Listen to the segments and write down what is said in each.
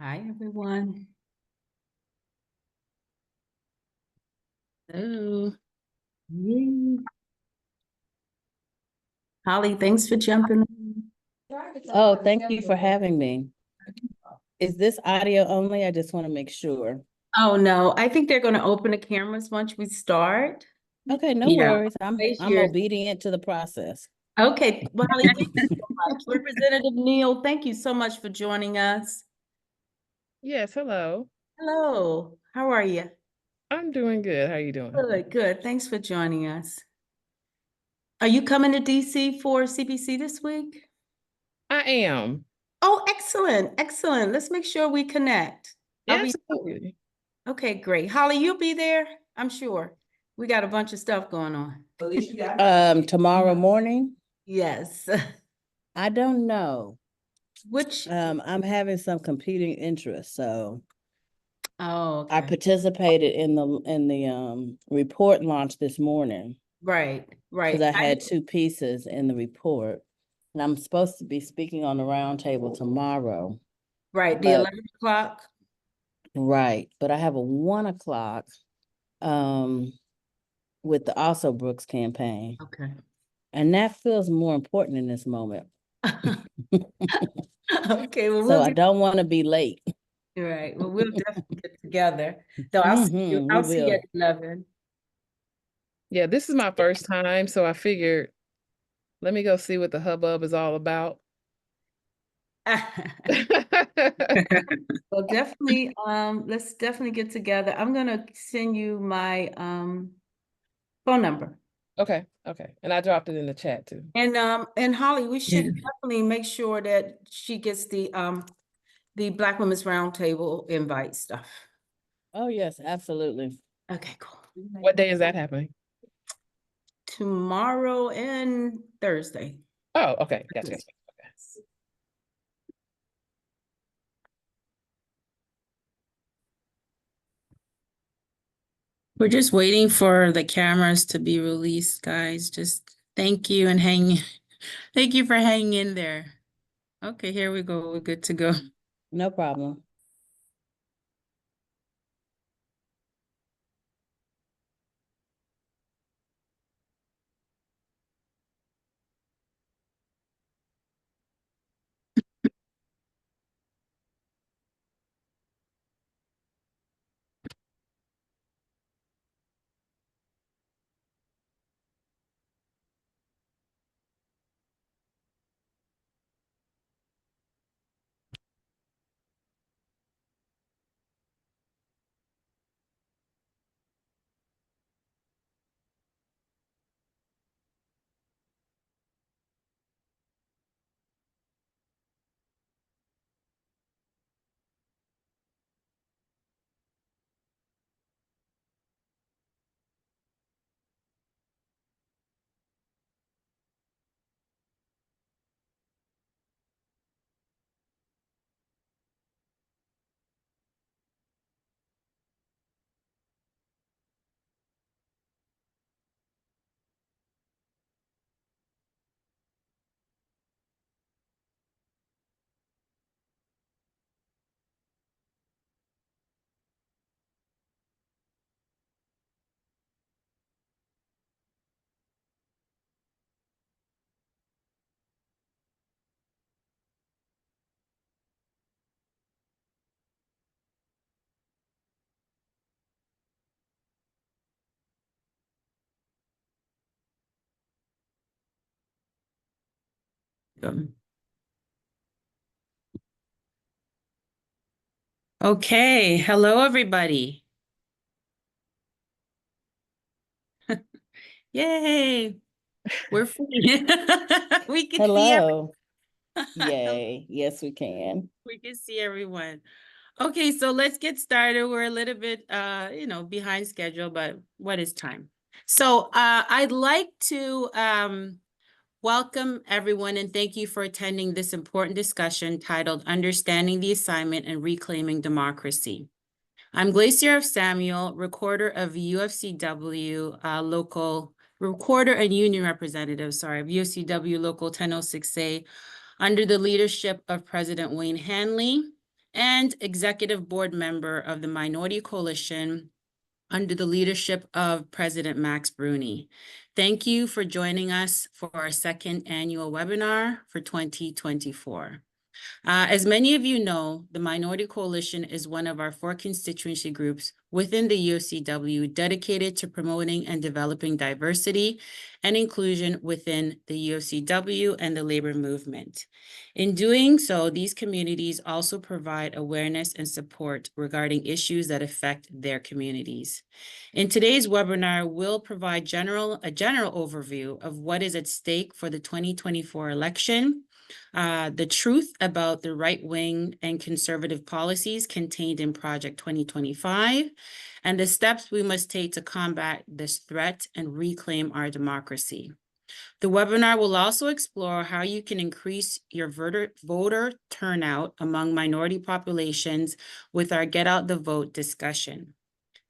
Hi, everyone. Hello. Yay. Holly, thanks for jumping in. Oh, thank you for having me. Is this audio only? I just want to make sure. Oh, no, I think they're going to open the cameras once we start. Okay, no Yeah. worries. I'm Raise I'm yours. obedient to the process. Okay, well, Holly, thank you so much. Representative Neal, thank you so much for joining us. Yes, hello. Hello, how are you? I'm doing good. How you doing? Good, good. Thanks for joining us. Are you coming to DC for CPC this week? I am. Oh, excellent, excellent. Let's make sure we connect. I'll be Absolutely. Okay, great. Holly, you'll be there, I'm sure. We got a bunch of stuff going on. Tomorrow morning, Yes. I don't know. Which, I'm having some competing interests, so oh, I okay. participated in the report launch this morning Right, because right. I had two pieces in the report, and I'm supposed to be speaking on the roundtable tomorrow. Right, the But 11 o'clock. right, but I have a 1 o'clock with the Also Brooks campaign. Okay. And that feels more important in this moment. Okay, well, So I don't want to be late. right. Well, we'll definitely get together. So I'll see you, We I'll see you will. at 11. Yeah, this is my first time, so I figured let me go see what the hubbub is all about. Well, definitely, let's definitely get together. I'm gonna send you my phone number. Okay. And I dropped it in the chat too. And Holly, we should definitely make sure that she gets the Black Women's Roundtable invite stuff. Oh, yes, absolutely. Okay, cool. What day is that happening? Tomorrow and Thursday. Oh, okay. Gotcha. Okay. We're just waiting for the cameras to be released, guys. Just thank you and thank you for hanging in there. Okay, here we go. We're good to go. No problem. Okay, hello everybody. Yay. We're free. We can see Hello. Yay. Yes, we can. we can see everyone. Okay, so let's get started. We're a little bit behind schedule, but what is time? So I'd like to welcome everyone and thank you for attending this important discussion titled Understanding the Assignment and Reclaiming Democracy. I'm Glacier of Samuel, recorder of UFCW recorder and union representative, of UFCW Local 1006A, under the leadership of President Wayne Hanley. and executive board member of the Minority Coalition under the leadership of President Max Bruni. Thank you for joining us for our second annual webinar for 2024. As many of you know, the Minority Coalition is one of our 4 constituency groups within the UFCW dedicated to promoting and developing diversity and inclusion within the UFCW and the labor movement. In doing so, these communities also provide awareness and support regarding issues that affect their communities. In today's webinar, we'll provide a general overview of what is at stake for the 2024 election, the truth about the right-wing and conservative policies contained in Project 2025, and the steps we must take to combat this threat and reclaim our democracy. The webinar will also explore how you can increase your voter turnout among minority populations with our Get Out the Vote discussion.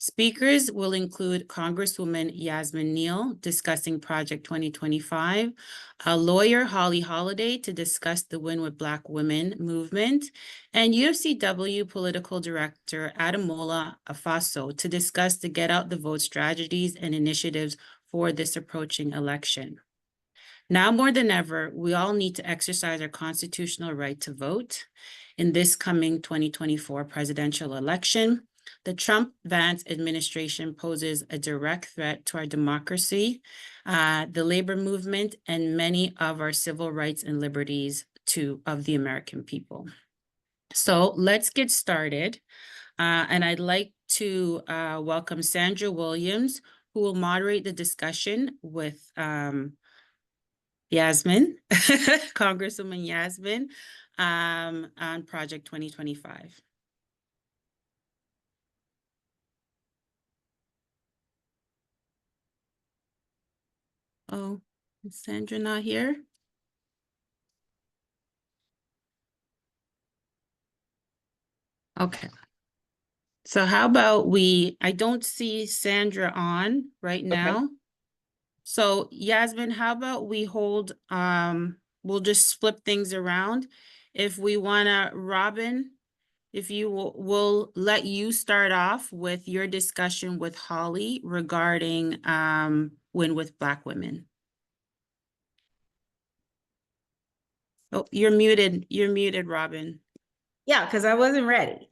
Speakers will include Congresswoman Yasmin Neal discussing Project 2025, a lawyer Holly Holiday to discuss the Win with Black Women movement, and UFCW Political Director Ademola Afaso to discuss the Get Out the Vote strategies and initiatives for this approaching election. Now more than ever, we all need to exercise our constitutional right to vote in this coming 2024 presidential election. The Trump-Vance administration poses a direct threat to our democracy, the labor movement, and many of our civil rights and liberties of the American people. So let's get started. And I'd like to welcome Sandra Williams, who will moderate the discussion with Yasmin, Congresswoman Yasmin, on Project 2025. Oh, is Sandra not here? Okay. So how about I don't see Sandra on right now. So Yasmin, how about we hold, we'll just flip things around. If we wanna, Robin, if you we'll let you start off with your discussion with Holly regarding Win with Black Women. Oh, you're muted, Robin. Yeah, because I wasn't ready.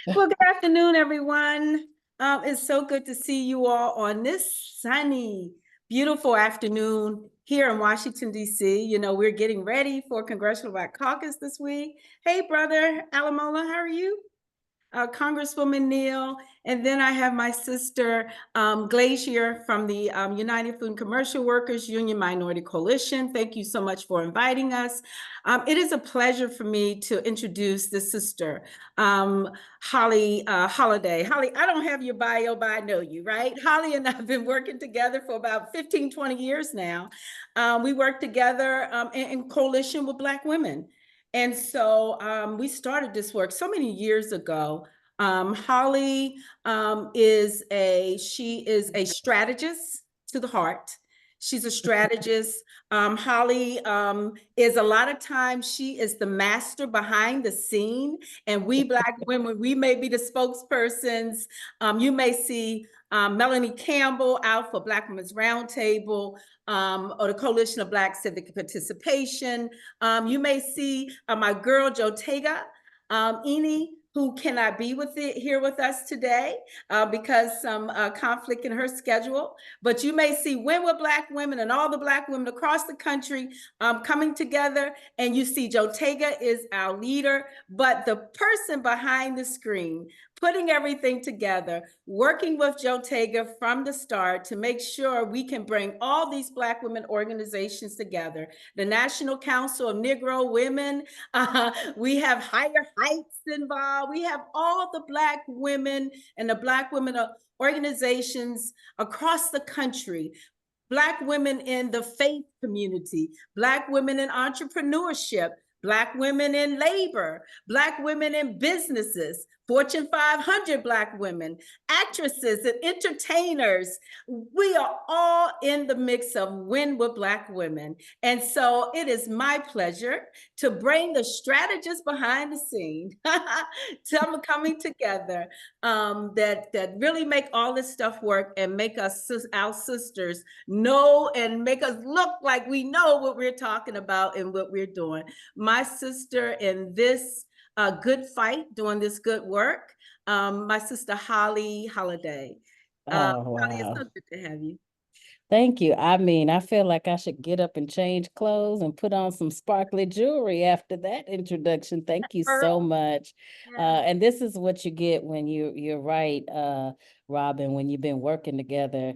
Well, good afternoon, everyone. It's so good to see you all on this sunny, beautiful afternoon here in Washington, D.C. You know, we're getting ready for Congressional Black Caucus this week. Hey, brother Ademola, how are you? Congresswoman Neal, and then I have my sister Glacier from the United Food and Commercial Workers Union Minority Coalition. Thank you so much for inviting us. It is a pleasure for me to introduce the sister, Holly Holiday. Holly, I don't have your bio, but I know you, right? Holly and I have been working together for about 15, 20 years now. We work together in coalition with Black women. And so we started this work so many years ago. Holly is a strategist to the heart. She's a strategist. Holly is a lot of times, she is the master behind the scene. And we Black women, we may be the spokespersons. You may see Melanie Campbell out for Black Women's Roundtable, or the Coalition of Black Civic Participation. You may see my girl, Jotega Eni, who cannot be here with us today because some conflict in her schedule. But you may see Win with Black Women and all the Black women across the country coming together. And you see Jotega is our leader, but the person behind the screen, putting everything together, working with Jotega from the start to make sure we can bring all these Black women organizations together. The National Council of Negro Women, we have Higher Heights involved. We have all the Black women and the Black women organizations across the country. Black women in the faith community, Black women in entrepreneurship, Black women in labor, Black women in businesses, Fortune 500 Black women, actresses and entertainers. We are all in the mix of Win with Black Women. And so it is my pleasure to bring the strategists behind the scene, some coming together, that really make all this stuff work and make us, our sisters, know and make us look like we know what we're talking about and what we're doing. My sister in this good fight, doing this good work, my sister Holly Holiday. Oh, Holly, it's wow. so good to have you. Thank you. I mean, I feel like I should get up and change clothes and put on some sparkly jewelry after that introduction. Thank you so much. Yeah. And this is what you get when you're right, Robin, when you've been working together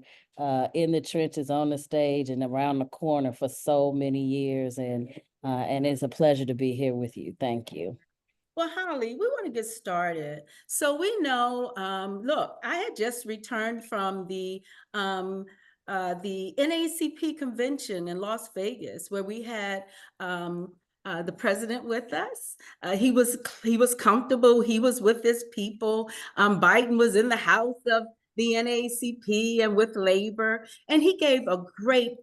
in the trenches, on the stage, and around the corner for so many years. And it's a pleasure to be here with you. Thank you. Well, Holly, we want to get started. So we know, look, I had just returned from the NAACP convention in Las Vegas, where we had the president with us. He was comfortable. He was with his people. Biden was in the house of the NAACP and with labor, and he gave a great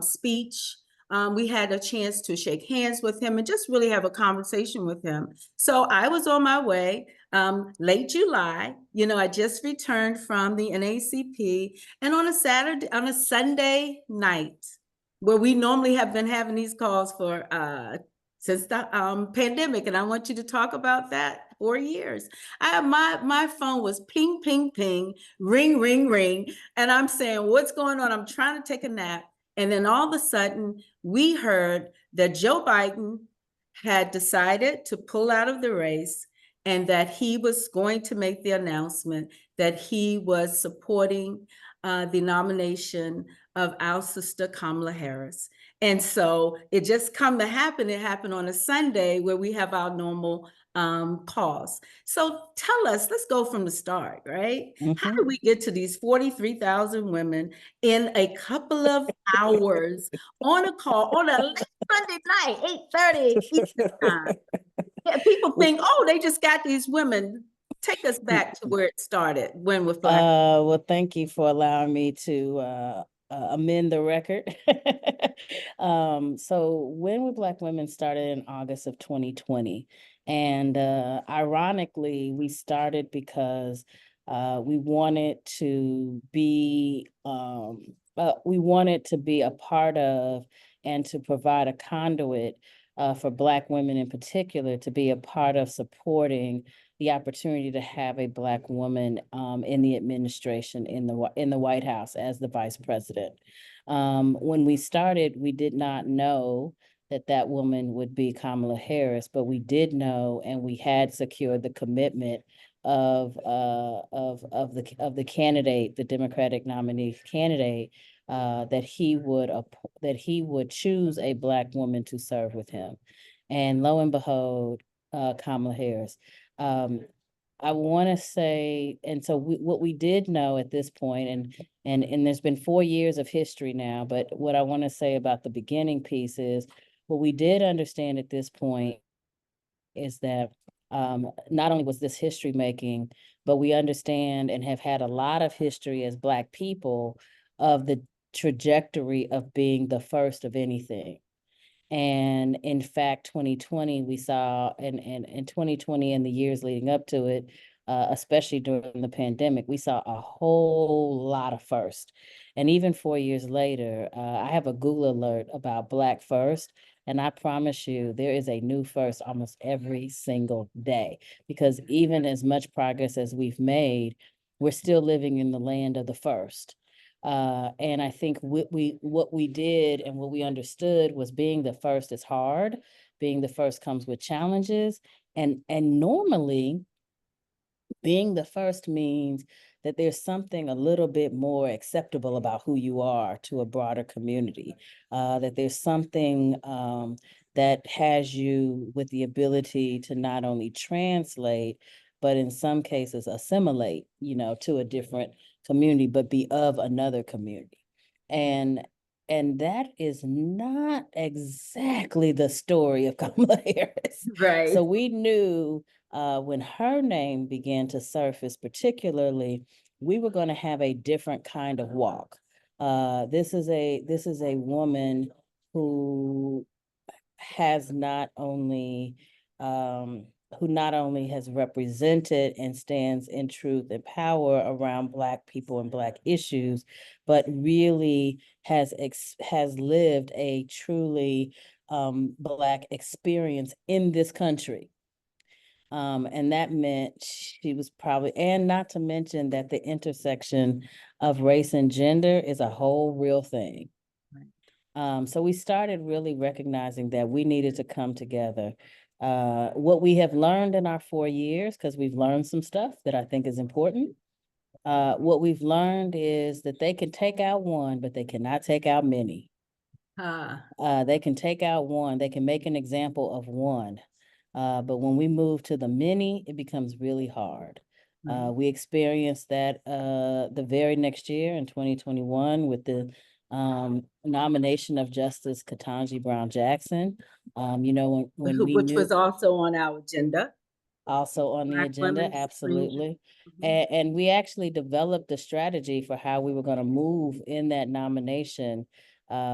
speech. We had a chance to shake hands with him and just really have a conversation with him. So I was on my way late July. You know, I just returned from the NAACP, and on a Sunday night, where we normally have been having these calls for since the pandemic, and I want you to talk about that. 4 years. My phone was ping, ping, ping, ring, ring, ring, and I'm saying, what's going on? I'm trying to take a nap. And then all of a sudden, we heard that Joe Biden had decided to pull out of the race and that he was going to make the announcement that he was supporting the nomination of our sister Kamala Harris. And so it just come to happen. It happened on a Sunday where we have our normal calls. So tell us, let's go from the start, right? How did we get to these 43,000 women in a couple of hours on a call on a Sunday night, 8:30 Eastern time? Yeah, people think, oh, they just got these women. Take us back to where it started, Win with Black. Well, thank you for allowing me to amend the record. So Win with Black Women started in August of 2020. And ironically, we started because we wanted to be a part of and to provide a conduit for Black women in particular, to be a part of supporting the opportunity to have a Black woman in the administration, in the White House as the vice president. When we started, we did not know that woman would be Kamala Harris, but we did know, and we had secured the commitment of the candidate, the Democratic nominee candidate, that he would choose a Black woman to serve with him. And lo and behold, Kamala Harris. I want to say, and so what we did know at this point, and there's been 4 years of history now, but what I want to say about the beginning piece is, what we did understand at this point is that not only was this history making, but we understand and have had a lot of history as Black people of the trajectory of being the first of anything. And in fact, 2020, we saw, and 2020 and the years leading up to it, especially during the pandemic, we saw a whole lot of first. And even 4 years later, I have a Google alert about Black first. And I promise you, there is a new first almost every single day, because even as much progress as we've made, we're still living in the land of the first. And I think what we did and what we understood was being the first is hard. Being the first comes with challenges. And normally being the first means that there's something a little bit more acceptable about who you are to a broader community, that there's something that has you with the ability to not only translate, but in some cases assimilate, to a different community, but be of another community. And And that is not exactly the story of Kamala Harris. Right. So we knew when her name began to surface, particularly, we were going to have a different kind of walk. This is a woman who has not only who not only has represented and stands in truth and power around Black people and Black issues, but really has lived a truly Black experience in this country. And that meant she was probably, and not to mention that the intersection of race and gender is a whole real thing. So we started really recognizing that we needed to come together. What we have learned in our 4 years, because we've learned some stuff that I think is important. What we've learned is that they can take out one, but they cannot take out many. They can take out one, they can make an example of one. But when we move to the many, it becomes really hard. We experienced that the very next year in 2021 with the nomination of Justice Ketanji Brown Jackson. You know, when we Which knew, was also on our agenda. also on the Black agenda, Women's absolutely. Mhm. And we actually developed a strategy for how we were going to move in that nomination.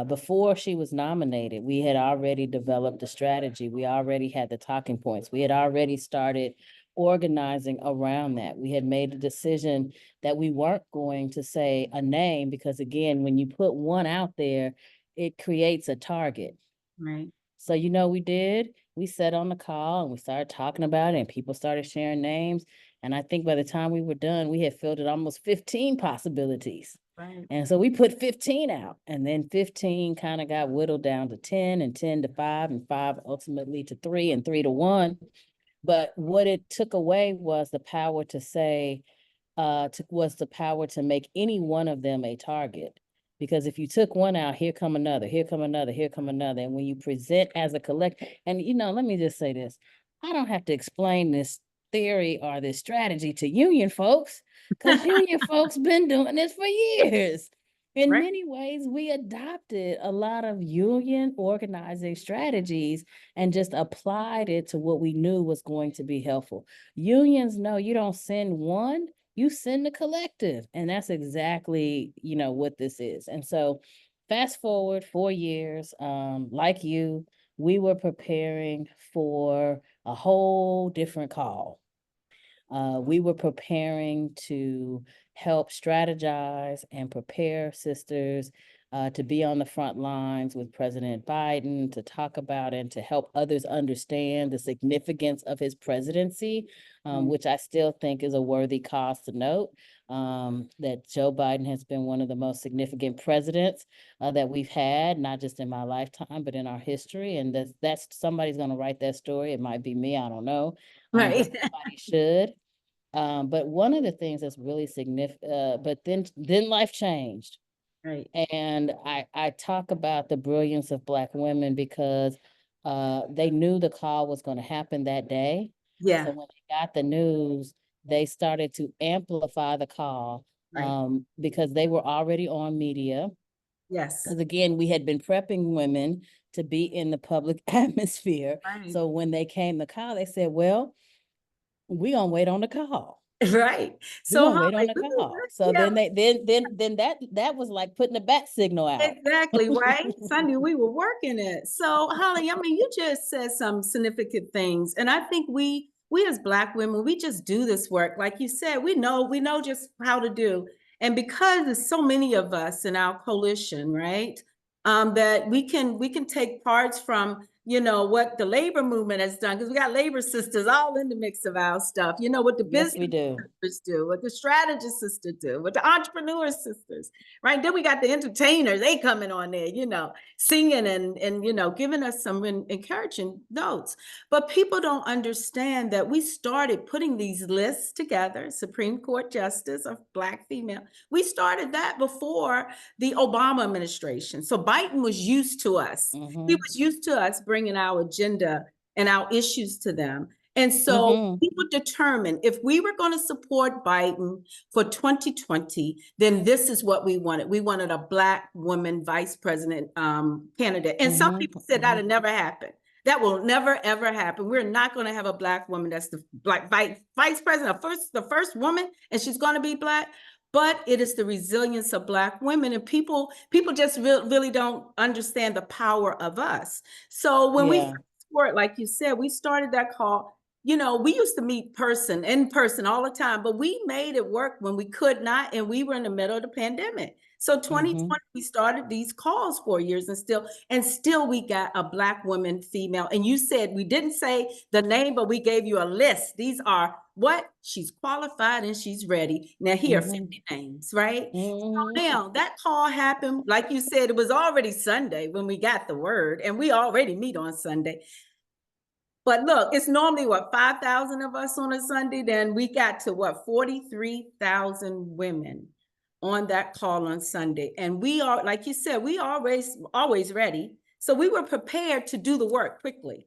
Before she was nominated, we had already developed a strategy. We already had the talking points. We had already started organizing around that. We had made a decision that we weren't going to say a name because, again, when you put one out there, it creates a target. Right. So, you know, we sat on the call and we started talking about it and people started sharing names. And I think by the time we were done, we had fielded almost 15 possibilities. Right. And so we put 15 out, and then 15 kind of got whittled down to 10 and 10 to 5 and 5 ultimately to 3 and 3 to 1. But what it took away was the power to say, was the power to make any one of them a target. Because if you took one out, here come another, here come another, here come another. And when you present as a collective, and you know, let me just say this, I don't have to explain this theory or this strategy to union folks, because union folks been doing this for years. In Right. many ways, we adopted a lot of union organizing strategies and just applied it to what we knew was going to be helpful. Unions know you don't send one, you send the collective. And that's exactly, you know, what this is. And so fast forward 4 years, like you, we were preparing for a whole different call. We were preparing to help strategize and prepare sisters to be on the front lines with President Biden, to talk about and to help others understand the significance of his presidency, which I still think is a worthy cause to note, that Joe Biden has been one of the most significant presidents that we've had, not just in my lifetime, but in our history. And that's somebody's going to write that story. It might be me, I don't know. Right. Somebody should. But one of the things that's really significant, but then life changed. Right. And I talk about the brilliance of Black women because they knew the call was going to happen that day. Yeah. So when they got the news, they started to amplify the call Right. because they were already on media. Yes. Because again, we had been prepping women to be in the public atmosphere. Right. So when they came to call, they said, well, we gonna wait on the call. Right. We So gonna wait on the call. So yeah, then that was like putting a bat signal out. exactly, right? Sunday, we were working it. So Holly, I mean, you just said some significant things. And I think we as Black women, we just do this work. Like you said, we know just how to do. And because there's so many of us in our coalition, right? That we can take parts from, you know, what the labor movement has done, because we got labor sisters all in the mix of our stuff. You know, what the Yes, we business do. sisters do, what the strategist sisters do, what the entrepreneur sisters, right? Then we got the entertainers, they coming on there, you know, singing and you know, giving us some encouraging notes. But people don't understand that we started putting these lists together, Supreme Court Justice of Black female. We started that before the Obama administration. So Biden was used to us. He was used to us bringing our agenda and our issues to them. And so Mhm. we would determine if we were going to support Biden for 2020, then this is what we wanted. We wanted a Black woman vice president candidate. And some Mhm. people said that'll never happen. That will never, ever happen. We're not going to have a Black woman that's the Black vice president, the first woman, and she's going to be Black. But it is the resilience of Black women, and people just really don't understand the power of us. So when we Yeah. like you said, we started that call. You know, we used to meet in person all the time, but we made it work when we could not, and we were in the middle of the pandemic. So 2020, we started these calls 4 years, and still we got a Black woman, female. And you said, we didn't say the name, but we gave you a list. These are what? She's qualified and she's ready. Now here, 50 names, right? So now that call happened, like you said, it was already Sunday when we got the word, and we already meet on Sunday. But look, it's normally what, 5,000 of us on a Sunday. Then we got to what, 43,000 women on that call on Sunday. And we are, like you said, we always ready. So we were prepared to do the work quickly.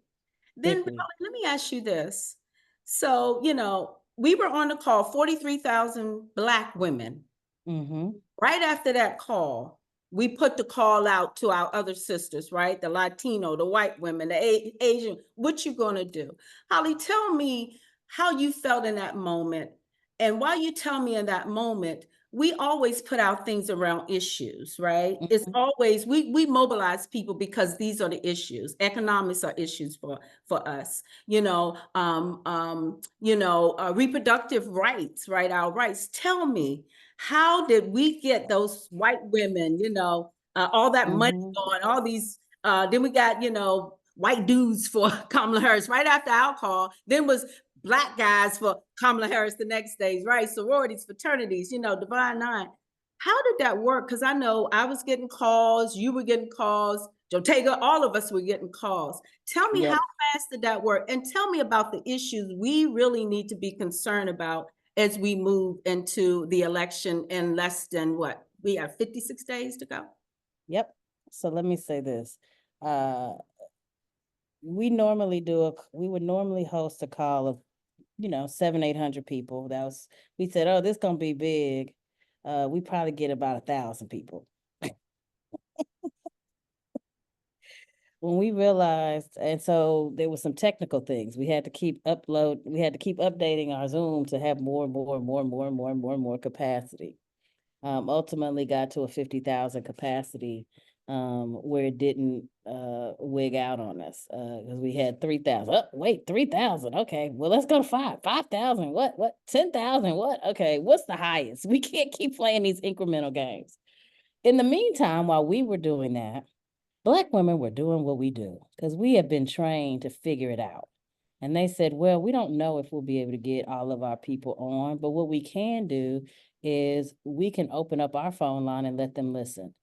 Then let me ask you this. So, you know, we were on the call, 43,000 Black women. Right after that call, we put the call out to our other sisters, right? The Latino, the white women, the Asian. What you gonna do? Holly, tell me how you felt in that moment. And while you tell me in that moment, we always put out things around issues, right? It's always, we mobilize people because these are the issues. Economics are issues for us, reproductive rights, right? Our rights. Tell me, how did we get those white women, all that money going, all these, then we got, white dudes for Kamala Harris right after our call, then was Black guys for Kamala Harris the next days, right? Sororities, fraternities, Divine Nine. How did that work? Because I know I was getting calls, you were getting calls, Jotega, all of us were getting calls. Tell me, how fast did that work? And tell me about the issues we really need to be concerned about as we move into the election in less than what? We have 56 days to go. Yep. So let me say this. We would normally host a call of, 700-800 people. We said, oh, this gonna be big. We probably get about 1,000 people. When we realized, and so there was some technical things. We had to keep updating our Zoom to have more capacity. Ultimately got to a 50,000 capacity, where it didn't wig out on us, because we had 3,000. Oh, wait, 3,000. Okay, well, let's go to 5,000. What? 10,000. What? Okay, what's the highest? We can't keep playing these incremental games. In the meantime, while we were doing that, Black women were doing what we do because we have been trained to figure it out. And they said, well, we don't know if we'll be able to get all of our people on, but what we can do is we can open up our phone line and let them listen.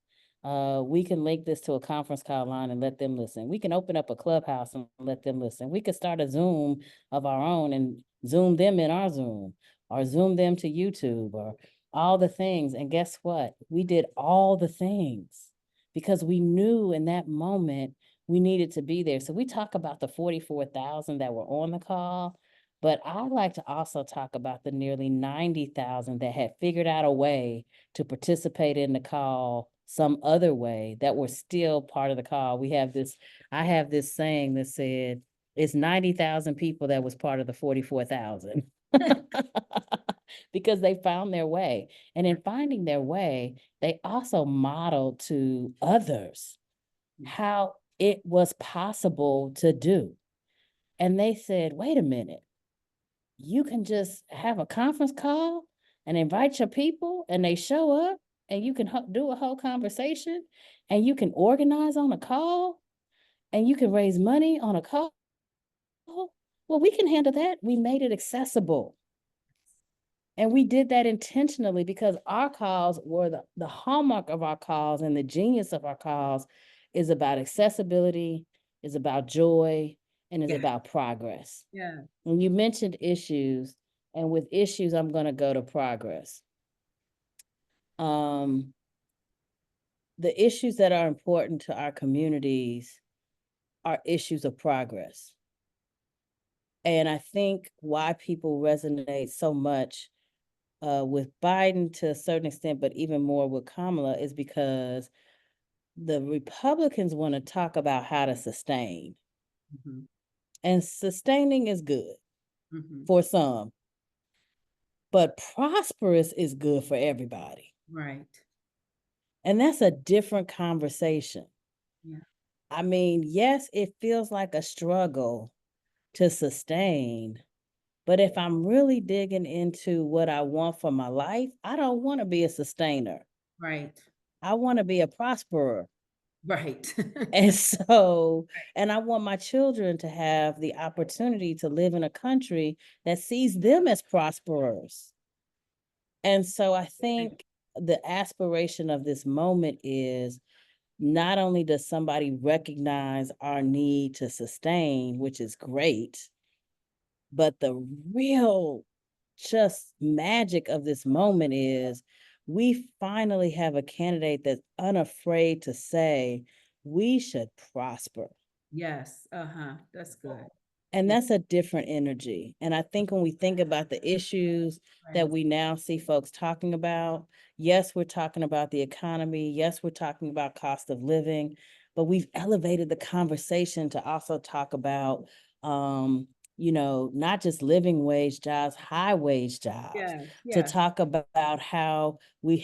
We can link this to a conference call line and let them listen. We can open up a Clubhouse and let them listen. We could start a Zoom of our own and Zoom them in our Zoom, or Zoom them to YouTube, or all the things. And guess what? We did all the things because we knew in that moment we needed to be there. So we talk about the 44,000 that were on the call, but I'd like to also talk about the nearly 90,000 that had figured out a way to participate in the call some other way that were still part of the call. I have this saying that said, it's 90,000 people that was part of the 44,000. Because they found their way. And in finding their way, they also modeled to others how it was possible to do. And they said, wait a minute, you can just have a conference call and invite your people and they show up and you can do a whole conversation and you can organize on a call and you can raise money on a call. Well, we can handle that. We made it accessible. And we did that intentionally because our calls were the hallmark of our calls, and the genius of our calls is about accessibility, is about joy, and is about progress. Yeah. When you mentioned issues, and with issues, I'm going to go to progress. The issues that are important to our communities are issues of progress. And I think why people resonate so much with Biden to a certain extent, but even more with Kamala, is because the Republicans want to talk about how to sustain. Mhm, And sustaining is good mhm. for some, but prosperous is good for everybody. Right. And that's a different conversation. Yeah. I mean, yes, it feels like a struggle to sustain, but if I'm really digging into what I want for my life, I don't want to be a sustainer. Right. I want to be a prosperer. Right. And so, and I want my children to have the opportunity to live in a country that sees them as prosperers. And so I think the aspiration of this moment is not only does somebody recognize our need to sustain, which is great, but the real just magic of this moment is we finally have a candidate that's unafraid to say we should prosper. Yes. That's good. And Yeah. that's a different energy. And I think when we think about the issues that Right. we now see folks talking about, yes, we're talking about the economy. Yes, we're talking about cost of living, but we've elevated the conversation to also talk about, not just living wage jobs, high wage jobs, Yeah. to Yeah. talk about how we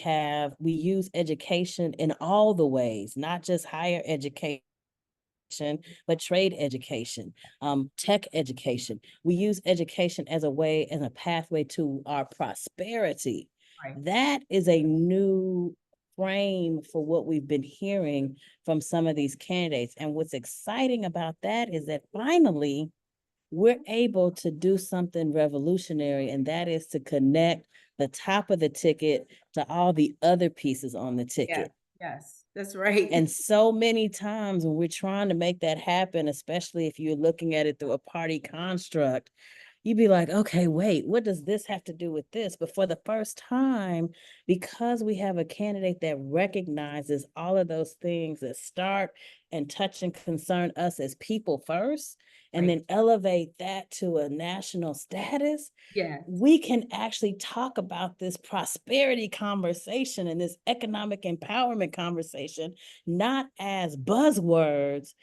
use education in all the ways, not just higher education, but trade education, tech education. We use education as a way and a pathway to our prosperity. Right. That is a new frame for what we've been hearing from some of these candidates. And what's exciting about that is that finally we're able to do something revolutionary, and that is to connect the top of the ticket to all the other pieces on the Yeah. ticket. Yes. That's right. And so many times when we're trying to make that happen, especially if you're looking at it through a party construct, you'd be like, okay, wait, what does this have to do with this? But for the first time, because we have a candidate that recognizes all of those things that start and touch and concern us as people first, and Right. then elevate that to a national status, Yeah. we can actually talk about this prosperity conversation and this economic empowerment conversation, not as buzzwords,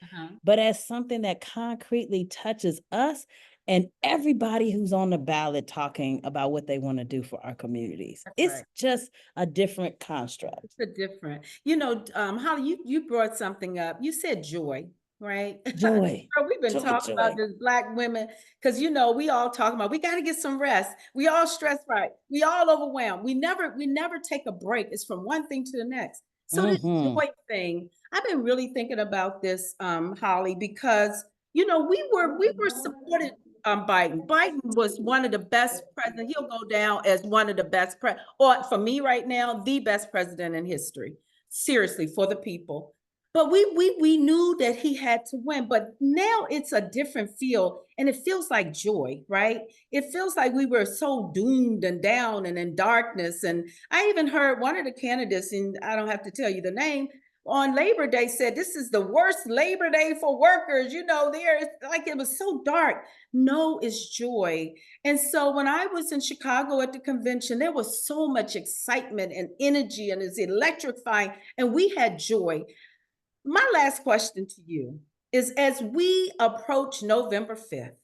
but as something that concretely touches us and everybody who's on the ballot talking about what they want to do for our communities. That's It's right. just a different construct. It's a different, Holly, you brought something up. You said joy, right? Joy, Girl, we've been joy, talking about joy. this Black women because we all talking about we got to get some rest. We all stressed, right? We all overwhelmed. We never take a break. It's from one thing to the next. So this Mm-hmm. joy thing, I've been really thinking about this, Holly, because we were supported Biden. Biden was one of the best presidents. He'll go down as one of the best or for me right now, the best president in history. Seriously, for the people. But we knew that he had to win. But now it's a different feel, and it feels like joy, right? It feels like we were so doomed and down and in darkness. And I even heard one of the candidates, and I don't have to tell you the name, on Labor Day said this is the worst Labor Day for workers. It was so dark. No, it's joy. And so when I was in Chicago at the convention, there was so much excitement and energy, and it's electrifying, and we had joy. My last question to you is, as we approach November 5th,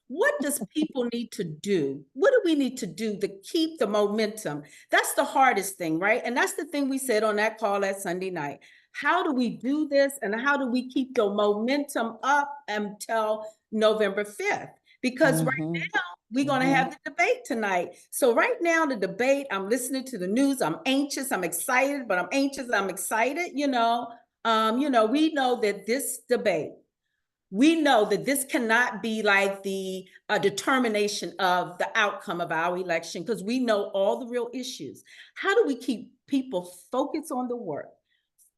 what does people need to do? What do we need to do to keep the momentum? That's the hardest thing, right? And that's the thing we said on that call that Sunday night. How do we do this, and how do we keep the momentum up until November 5th? Because right now we're going to have the debate tonight. So right now, the debate, I'm listening to the news. I'm anxious. I'm excited, but I'm anxious. I'm excited, we know that this debate, we know that this cannot be like the determination of the outcome of our election, because we know all the real issues. How do we keep people focused on the work,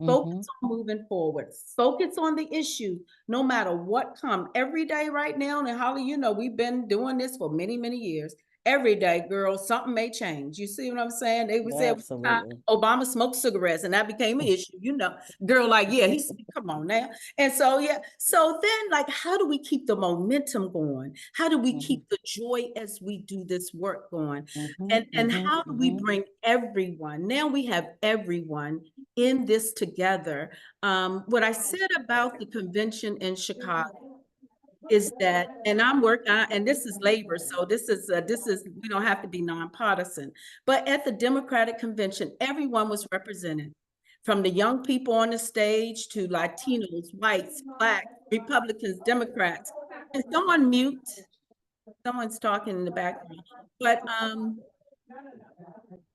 focus on moving forward, focus on the issues, no matter what comes every day right now? And Holly, we've been doing this for many, many years. every day, girl, something may change. You see what I'm saying? They would say Absolutely. Obama smoked cigarettes and that became an issue, you know. Girl, like, yeah, he's, come on now. And so, yeah, so then like, how do we keep the momentum going? How do we keep the joy as we do this work going? And how do we bring everyone? Now we have everyone in this together. What I said about the convention in Chicago is that, and I'm working, and this is labor, so this is, we don't have to be nonpartisan, but at the Democratic Convention, everyone was represented, from the young people on the stage to Latinos, whites, Blacks, Republicans, Democrats. And someone mute, someone's talking in the background, but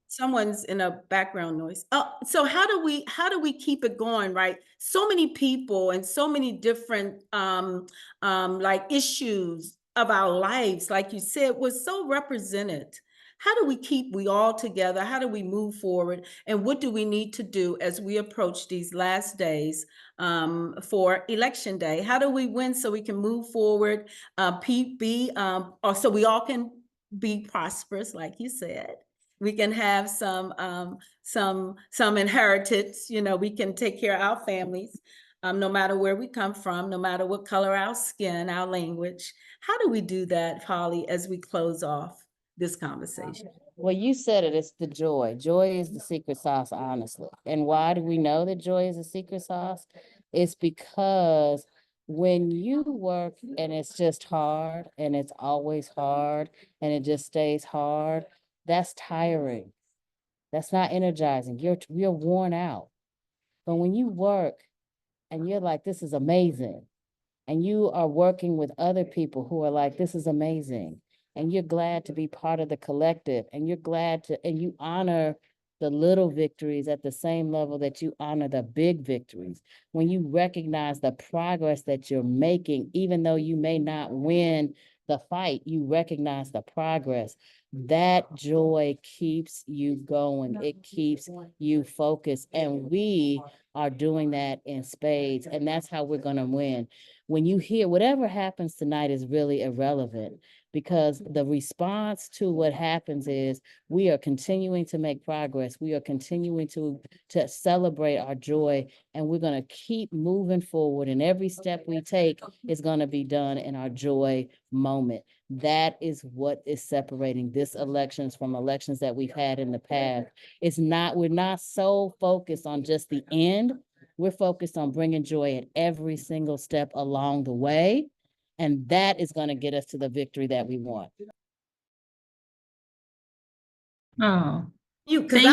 someone's in a background noise. Oh, so how do we keep it going, right? So many people and so many different like issues of our lives, like you said, was so represented. How do we keep we all together? How do we move forward? And what do we need to do as we approach these last days for election day? How do we win so we can move forward, or so we all can be prosperous, like you said? We can have some inheritance, you know, we can take care of our families, no matter where we come from, no matter what color our skin, our language. How do we do that, Holly, as we close off this conversation? Well, you said it, it's the joy. Joy is the secret sauce, honestly. And why do we know that joy is a secret sauce? It's because when you work and it's just hard and it's always hard and it just stays hard, that's tiring. That's not energizing. You're worn out. But when you work and you're like, this is amazing, and you are working with other people who are like, this is amazing, and you're glad to be part of the collective, and you're glad to, and you honor the little victories at the same level that you honor the big victories. When you recognize the progress that you're making, even though you may not win the fight, you recognize the progress. That joy keeps you going. It keeps you focused. And we are doing that in spades. And that's how we're going to win. When you hear whatever happens tonight is really irrelevant, because the response to what happens is we are continuing to make progress. We are continuing to celebrate our joy, and we're going to keep moving forward. And every step we take is going to be done in our joy moment. That is what is separating this elections from elections that we've had in the past. We're not so focused on just the end. We're focused on bringing joy at every single step along the way. And that is going to get us to the victory that we want. Oh, You, because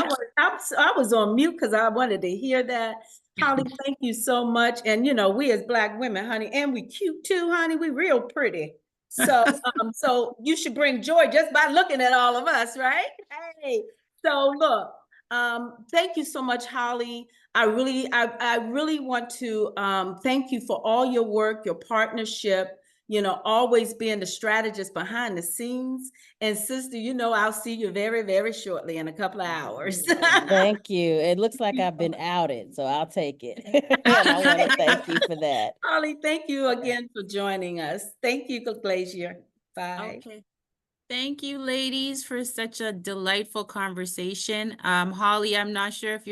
I was on mute because I wanted to hear that. Holly, thank you so much. And you know, we as Black women, honey, and we cute too, honey. We real pretty. So so you should bring joy just by looking at all of us, right? Hey, so look, thank you so much, Holly. I really want to thank you for all your work, your partnership, you know, always being the strategist behind the scenes. And sister, you know, I'll see you very, very shortly in a couple of hours. Thank you. It looks like I've been outed, so I'll take it. And I want to thank you for that. Holly, thank you again for joining us. Thank you, Glacier. Bye. okay. Thank you, ladies, for such a delightful conversation. Holly, I'm not sure if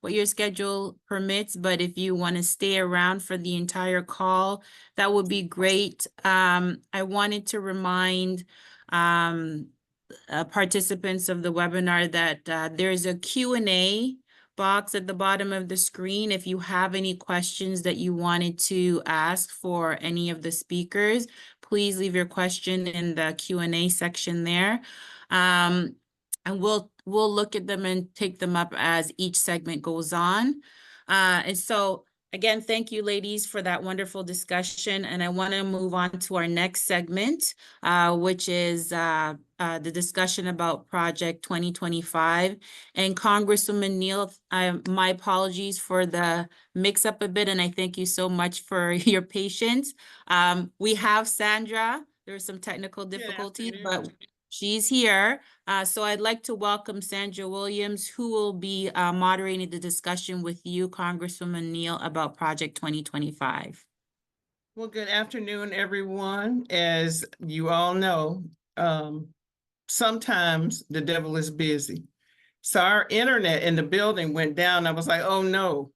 what your schedule permits, but if you want to stay around for the entire call, that would be great. I wanted to remind participants of the webinar that there's a Q&A box at the bottom of the screen. If you have any questions that you wanted to ask for any of the speakers, please leave your question in the Q&A section there. And we'll look at them and take them up as each segment goes on. And so again, thank you, ladies, for that wonderful discussion. And I want to move on to our next segment, which is the discussion about Project 2025. And Congresswoman Neal, my apologies for the mix up a bit, and I thank you so much for your patience. We have Sandra. There are some technical difficulties, but she's here. So I'd like to welcome Sandra Williams, who will be moderating the discussion with you, Congresswoman Neal, about Project 2025. Well, good afternoon, everyone. As you all know, sometimes the devil is busy. So our internet in the building went down. I was like, oh no.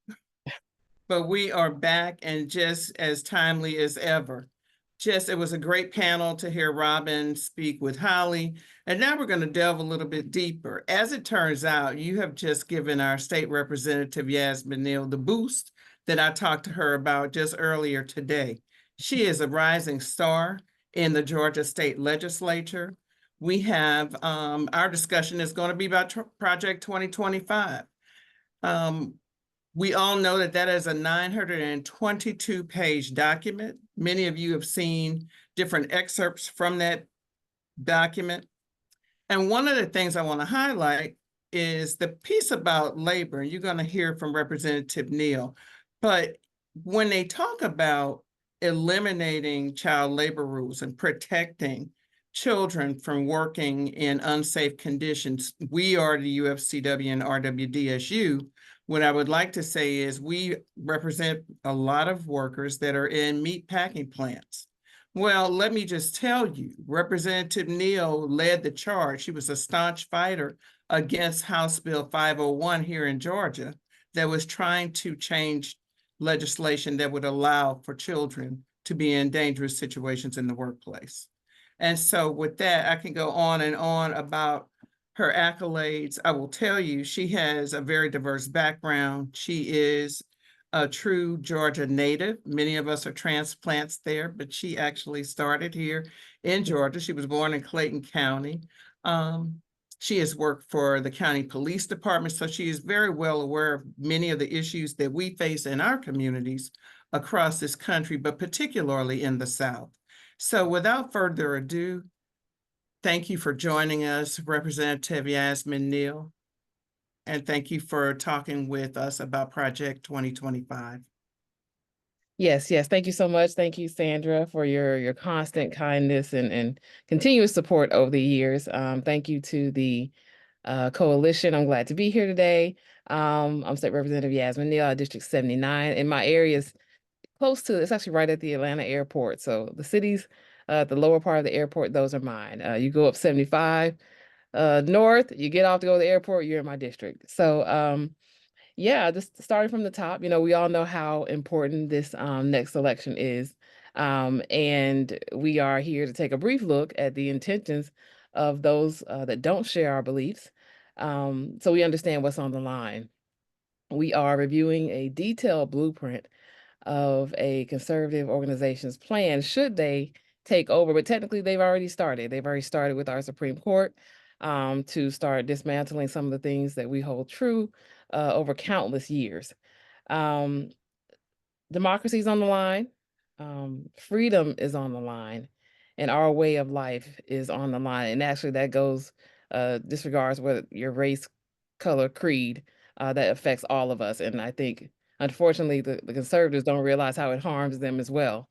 But we are back and just as timely as ever. It was a great panel to hear Robin speak with Holly. And now we're going to delve a little bit deeper. As it turns out, you have just given our state representative, Yasmin Neal, the boost that I talked to her about just earlier today. She is a rising star in the Georgia State Legislature. We have, our discussion is going to be about Project 2025. We all know that that is a 922-page document. Many of you have seen different excerpts from that document. And one of the things I want to highlight is the piece about labor. You're going to hear from Representative Neal. But when they talk about eliminating child labor rules and protecting children from working in unsafe conditions, we are the UFCW and RWDSU. What I would like to say is we represent a lot of workers that are in meat packing plants. Well, let me just tell you, Representative Neal led the charge. She was a staunch fighter against House Bill 501 here in Georgia that was trying to change legislation that would allow for children to be in dangerous situations in the workplace. And so with that, I can go on and on about her accolades. I will tell you, she has a very diverse background. She is a true Georgia native. Many of us are transplants there, but she actually started here in Georgia. She was born in Clayton County. She has worked for the county police department, so she is very well aware of many of the issues that we face in our communities across this country, but particularly in the South. So without further ado, thank you for joining us, Representative Yasmin Neal. And thank you for talking with us about Project 2025. Yes, yes. Thank you so much. Thank you, Sandra, for your constant kindness and continuous support over the years. Thank you to the coalition. I'm glad to be here today. I'm State Representative Yasmin Neal, District 79. And my area is close to, it's actually right at the Atlanta airport. So the cities, the lower part of the airport, those are mine. You go up 75 north, you get off to go to the airport, you're in my district. So yeah, just starting from the top, you know, we all know how important this next election is. And we are here to take a brief look at the intentions of those that don't share our beliefs. So we understand what's on the line. We are reviewing a detailed blueprint of a conservative organization's plan should they take over, but technically they've already started. They've already started with our Supreme Court to start dismantling some of the things that we hold true over countless years. Democracy is on the line, freedom is on the line, and our way of life is on the line. And actually that goes, disregards whether your race, color, creed, that affects all of us. And I think, unfortunately, the conservatives don't realize how it harms them as well.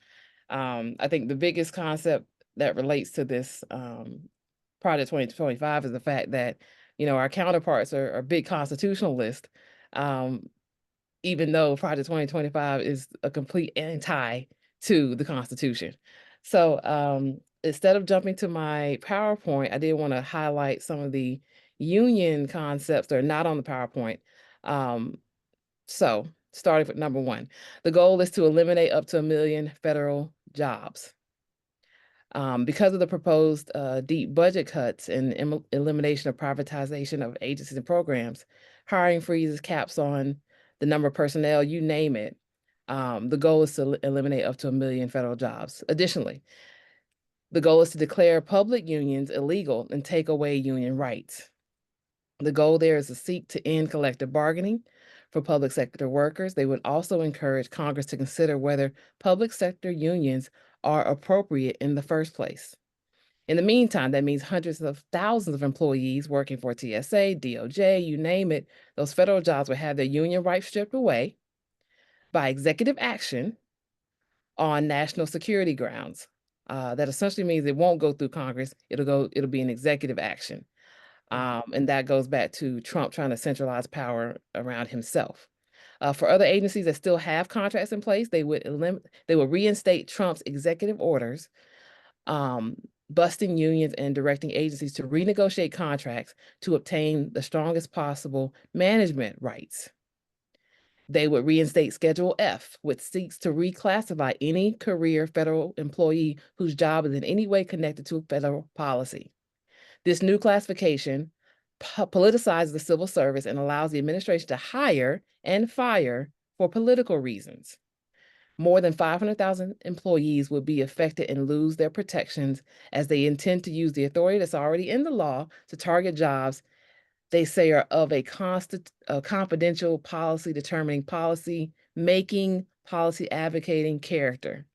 I think the biggest concept that relates to this Project 2025 is the fact that, you know, our counterparts are big constitutionalists, even though Project 2025 is a complete anti to the Constitution. So instead of jumping to my PowerPoint, I did want to highlight some of the union concepts that are not on the PowerPoint. So starting with number one, the goal is to eliminate up to 1 million federal jobs. Because of the proposed deep budget cuts and elimination of privatization of agencies and programs, hiring freezes, caps on the number of personnel, you name it, the goal is to eliminate up to 1 million federal jobs. Additionally, the goal is to declare public unions illegal and take away union rights. The goal there is to seek to end collective bargaining for public sector workers. They would also encourage Congress to consider whether public sector unions are appropriate in the first place. In the meantime, that means hundreds of thousands of employees working for TSA, DOJ, you name it, those federal jobs will have their union rights stripped away by executive action on national security grounds. That essentially means it won't go through Congress. It'll be an executive action. And that goes back to Trump trying to centralize power around himself. For other agencies that still have contracts in place, they would reinstate Trump's executive orders busting unions and directing agencies to renegotiate contracts to obtain the strongest possible management rights. They would reinstate Schedule F, which seeks to reclassify any career federal employee whose job is in any way connected to federal policy. This new classification politicizes the civil service and allows the administration to hire and fire for political reasons. More than 500,000 employees would be affected and lose their protections as they intend to use the authority that's already in the law to target jobs they say are of a confidential policy determining, policy making, policy advocating character.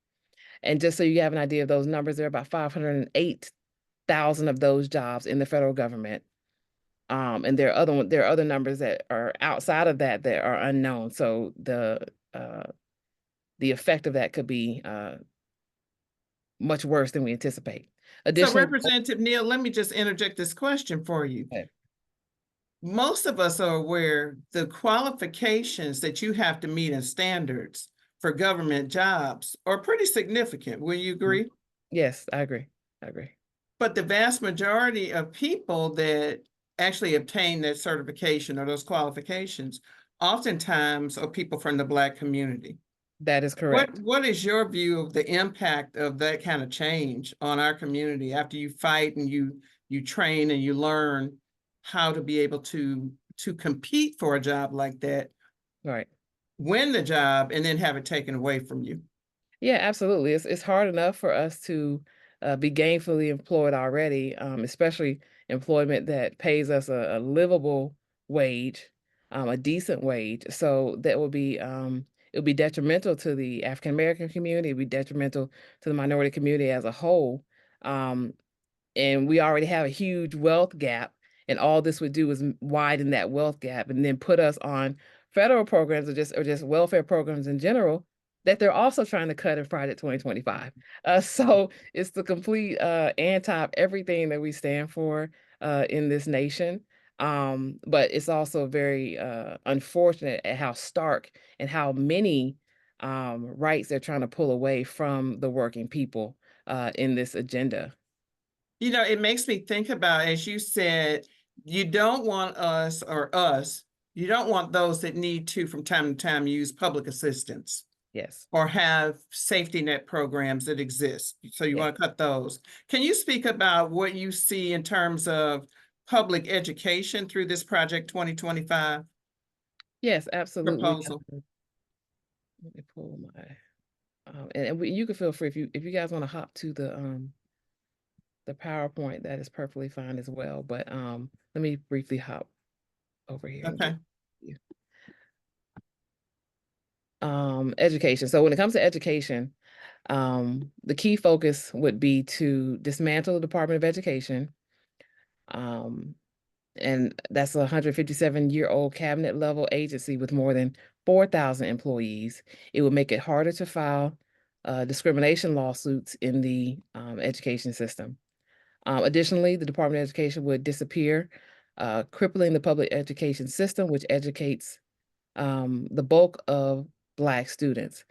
And just so you have an idea of those numbers, there are about 508,000 of those jobs in the federal government. And there are other numbers that are outside of that that are unknown. So the effect of that could be much worse than we anticipate. So Additionally, Representative Neal, let me just interject this question for you. Okay. Most of us are aware the qualifications that you have to meet in standards for government jobs are pretty significant. Will you agree? yes, I agree. But the vast majority of people that actually obtain that certification or those qualifications oftentimes are people from the Black community. That is correct. What is your view of the impact of that kind of change on our community after you fight and you train and you learn how to be able to compete for a job like that, Right. win the job, and then have it taken away from you? Yeah, absolutely. It's hard enough for us to be gainfully employed already, especially employment that pays us a livable wage, a decent wage. So that would be it would be detrimental to the African American community. It would be detrimental to the minority community as a whole. And we already have a huge wealth gap, and all this would do is widen that wealth gap and then put us on federal programs or just welfare programs in general that they're also trying to cut in Friday 2025. So it's the complete anti of everything that we stand for in this nation. But it's also very unfortunate at how stark and how many rights they're trying to pull away from the working people in this agenda. You know, it makes me think about, as you said, you don't want you don't want those that need to, from time to time, use public assistance Yes. or have safety net programs that exist. So you Yeah. want to cut those. Can you speak about what you see in terms of public education through this Project 2025 Yes, absolutely. proposal? Let me pull my and you can feel free if you guys want to hop to the PowerPoint, that is perfectly fine as well. But let me briefly hop over here. and Okay. get education. So when it comes to education, the key focus would be to dismantle the Department of Education. And that's a 157-year-old cabinet level agency with more than 4,000 employees. It would make it harder to file discrimination lawsuits in the education system. Additionally, the Department of Education would disappear, crippling the public education system, which educates the bulk of Black students.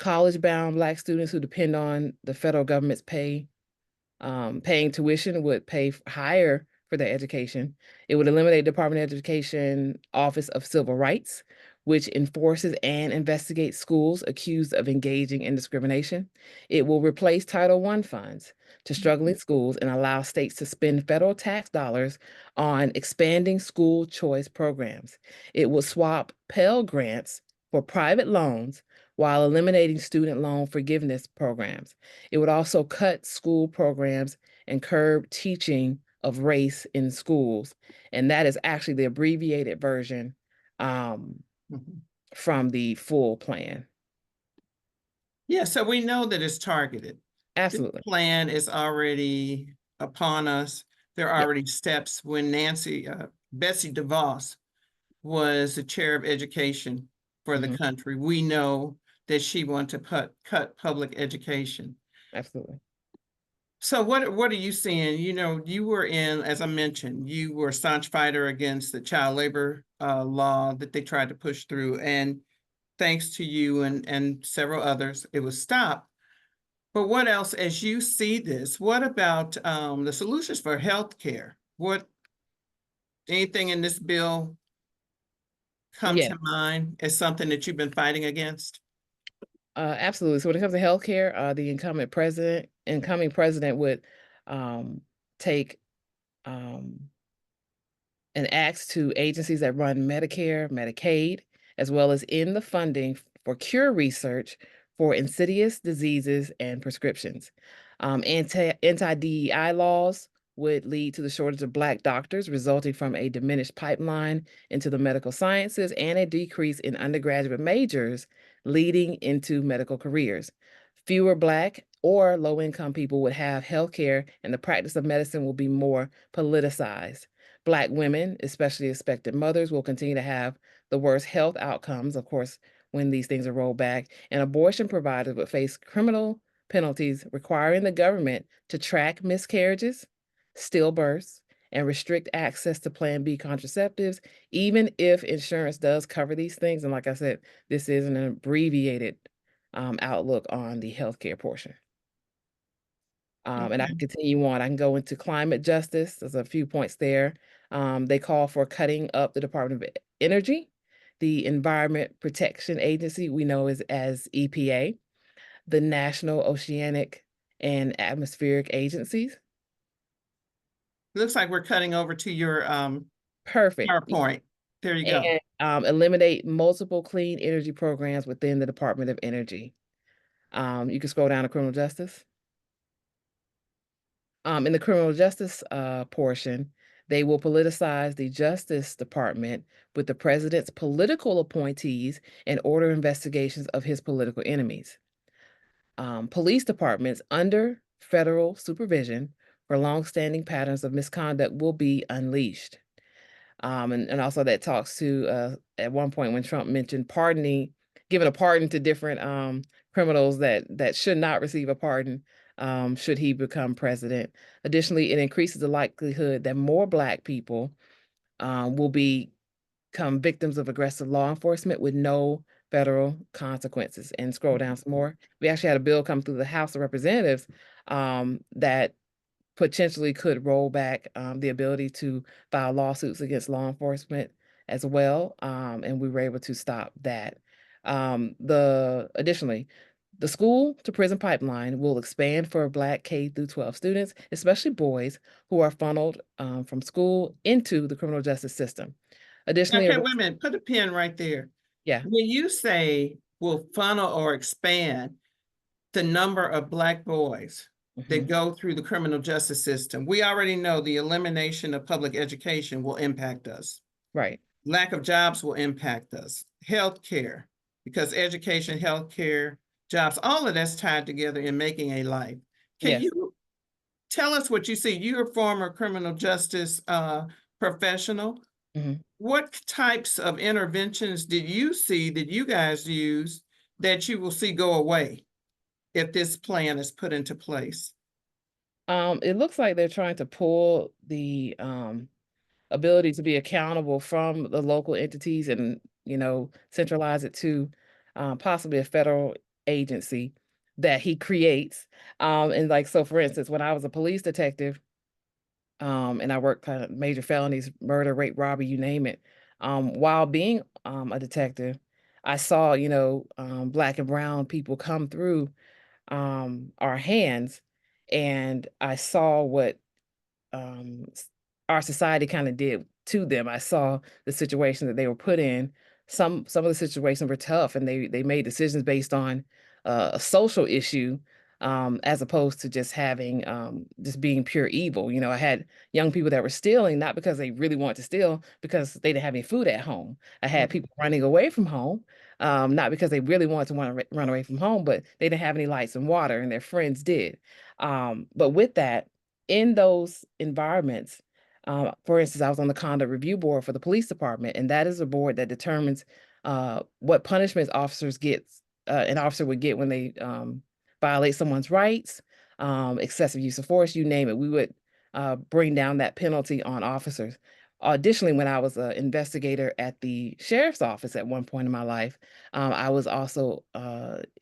College-bound Black students who depend on the federal government's paying tuition would pay higher for their education. It would eliminate Department of Education Office of Civil Rights, which enforces and investigates schools accused of engaging in discrimination. It will replace Title I funds to struggling schools and allow states to spend federal tax dollars on expanding school choice programs. It will swap Pell Grants for private loans while eliminating student loan forgiveness programs. It would also cut school programs and curb teaching of race in schools. And that is actually the abbreviated version from the full plan. Yeah, so we know that it's targeted. Absolutely. This plan is already upon us. There are already steps. When Betsy DeVos was the chair of education for the country, we know that she wanted to cut public education. Absolutely. So what are you seeing? You know, you were as I mentioned, you were a staunch fighter against the child labor law that they tried to push through. And thanks to you and several others, it was stopped. But what else, as you see this, what about the solutions for healthcare? Anything in this bill come Yeah. to mind as something that you've been fighting against? Absolutely. So when it comes to healthcare, the incoming president would take an axe to agencies that run Medicare, Medicaid, as well as end the funding for cure research for insidious diseases and prescriptions. Anti-DEI laws would lead to the shortage of Black doctors, resulting from a diminished pipeline into the medical sciences and a decrease in undergraduate majors leading into medical careers. Fewer Black or low-income people would have healthcare, and the practice of medicine will be more politicized. Black women, especially expectant mothers, will continue to have the worst health outcomes, of course, when these things are rolled back, and abortion providers would face criminal penalties requiring the government to track miscarriages, stillbirths, and restrict access to Plan B contraceptives, even if insurance does cover these things. And like I said, this is an abbreviated outlook on the healthcare portion. And I Okay. can continue on. I can go into climate justice. There's a few points there. They call for cutting up the Department of Energy, the Environment Protection Agency, we know as EPA, the National Oceanic and Atmospheric Agencies. Looks like we're cutting over to your Perfect. PowerPoint. There you go. And eliminate multiple clean energy programs within the Department of Energy. You can scroll down to criminal justice. In the criminal justice portion, they will politicize the Justice Department with the president's political appointees and order investigations of his political enemies. Police departments under federal supervision for longstanding patterns of misconduct will be unleashed. And also that talks to at one point when Trump mentioned giving a pardon to different criminals that should not receive a pardon should he become president. Additionally, it increases the likelihood that more Black people will become victims of aggressive law enforcement with no federal consequences. And scroll down some more. We actually had a bill come through the House of Representatives that potentially could roll back the ability to file lawsuits against law enforcement as well. And we were able to stop that. Additionally, the school to prison pipeline will expand for Black K through 12 students, especially boys who are funneled from school into the criminal justice system. Additionally, Okay, wait a minute, put a pin right there. yeah, When you say will funnel or expand the number of Black boys that mhm, go through the criminal justice system, we already know the elimination of public education will impact us. right. Lack of jobs will impact us. Healthcare, because education, healthcare, jobs, all of that's tied together in making a life. Can Yes. you tell us what you see? You're a former criminal justice professional. Mhm. What types of interventions did you guys use that you will see go away if this plan is put into place? It looks like they're trying to pull the ability to be accountable from the local entities and, centralize it to possibly a federal agency that he creates. And like, so for instance, when I was a police detective, and I worked kind of major felonies, murder, rape, robbery, you name it. While being a detective, I saw, Black and brown people come through our hands, and I saw what our society kind of did to them. I saw the situation that they were put in. Some of the situations were tough, and they made decisions based on a social issue, as opposed to just being pure evil. I had young people that were stealing not because they really wanted to steal, because they didn't have any food at home. I had people running away from home, not because they really wanted to run away from home, but they didn't have any lights and water, and their friends did. But with that, in those environments, for instance, I was on the conduct review board for the police department, and that is a board that determines what punishments an officer would get when they violate someone's rights, excessive use of force, you name it. We would bring down that penalty on officers. Additionally, when I was an investigator at the sheriff's office at one point in my life, I was also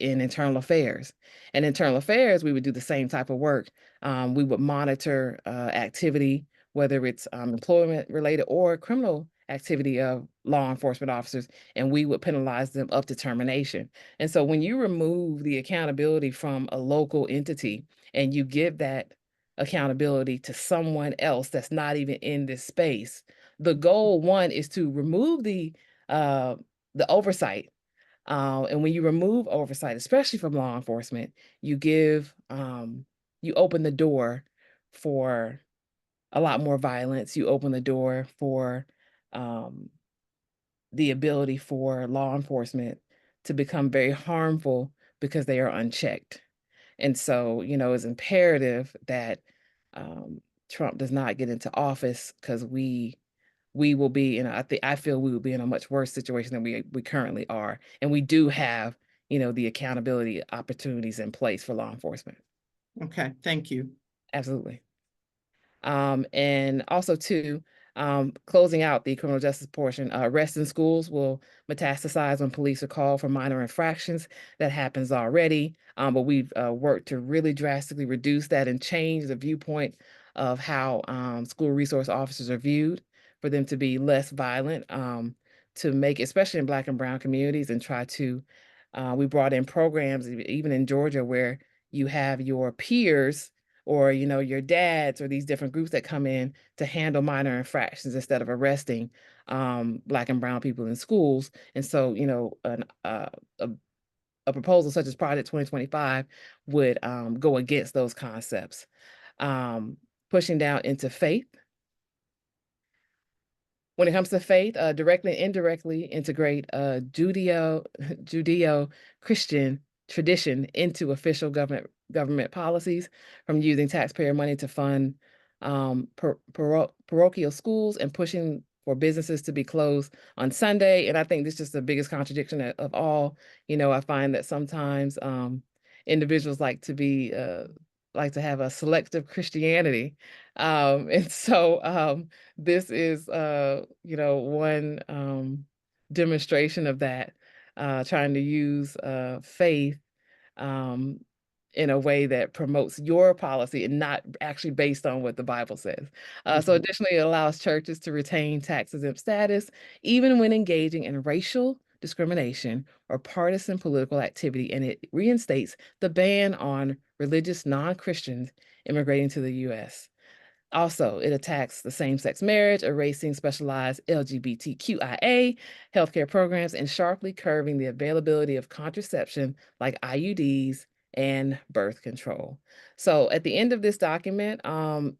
in internal affairs. And internal affairs, we would do the same type of work. We would monitor activity, whether it's employment related or criminal activity of law enforcement officers, and we would penalize them up to termination. And so when you remove the accountability from a local entity and you give that accountability to someone else that's not even in this space, the goal one is to remove the oversight. And when you remove oversight, especially from law enforcement, you give you open the door for a lot more violence. You open the door for the ability for law enforcement to become very harmful because they are unchecked. And so, it's imperative that Trump does not get into office, because we will be in I feel we will be in a much worse situation than we currently are. And we do have, the accountability opportunities in place for law enforcement. Okay, thank you. Absolutely. And also too, closing out the criminal justice portion, arrests in schools will metastasize when police are called for minor infractions. That happens already, but we've worked to really drastically reduce that and change the viewpoint of how school resource officers are viewed, for them to be less violent, to make, especially in Black and brown communities, and try to, we brought in programs, even in Georgia, where you have your peers or, your dads or these different groups that come in to handle minor infractions instead of arresting Black and brown people in schools. And so, a proposal such as Project 2025 would go against those concepts. Pushing down into faith. When it comes to faith, directly and indirectly integrate Judeo-Christian tradition into official government policies, from using taxpayer money to fund parochial schools and pushing for businesses to be closed on Sunday. And I think this is the biggest contradiction of all. I find that sometimes individuals like to have a selective Christianity. And so this is, one demonstration of that, trying to use faith in a way that promotes your policy and not actually based on what the Bible says. So additionally, it allows churches to retain tax-exempt status, even when engaging in racial discrimination or partisan political activity, and it reinstates the ban on religious non-Christians immigrating to the U.S. Also, it attacks the same-sex marriage, erasing specialized LGBTQIA healthcare programs, and sharply curbing the availability of contraception like IUDs and birth control. So at the end of this document,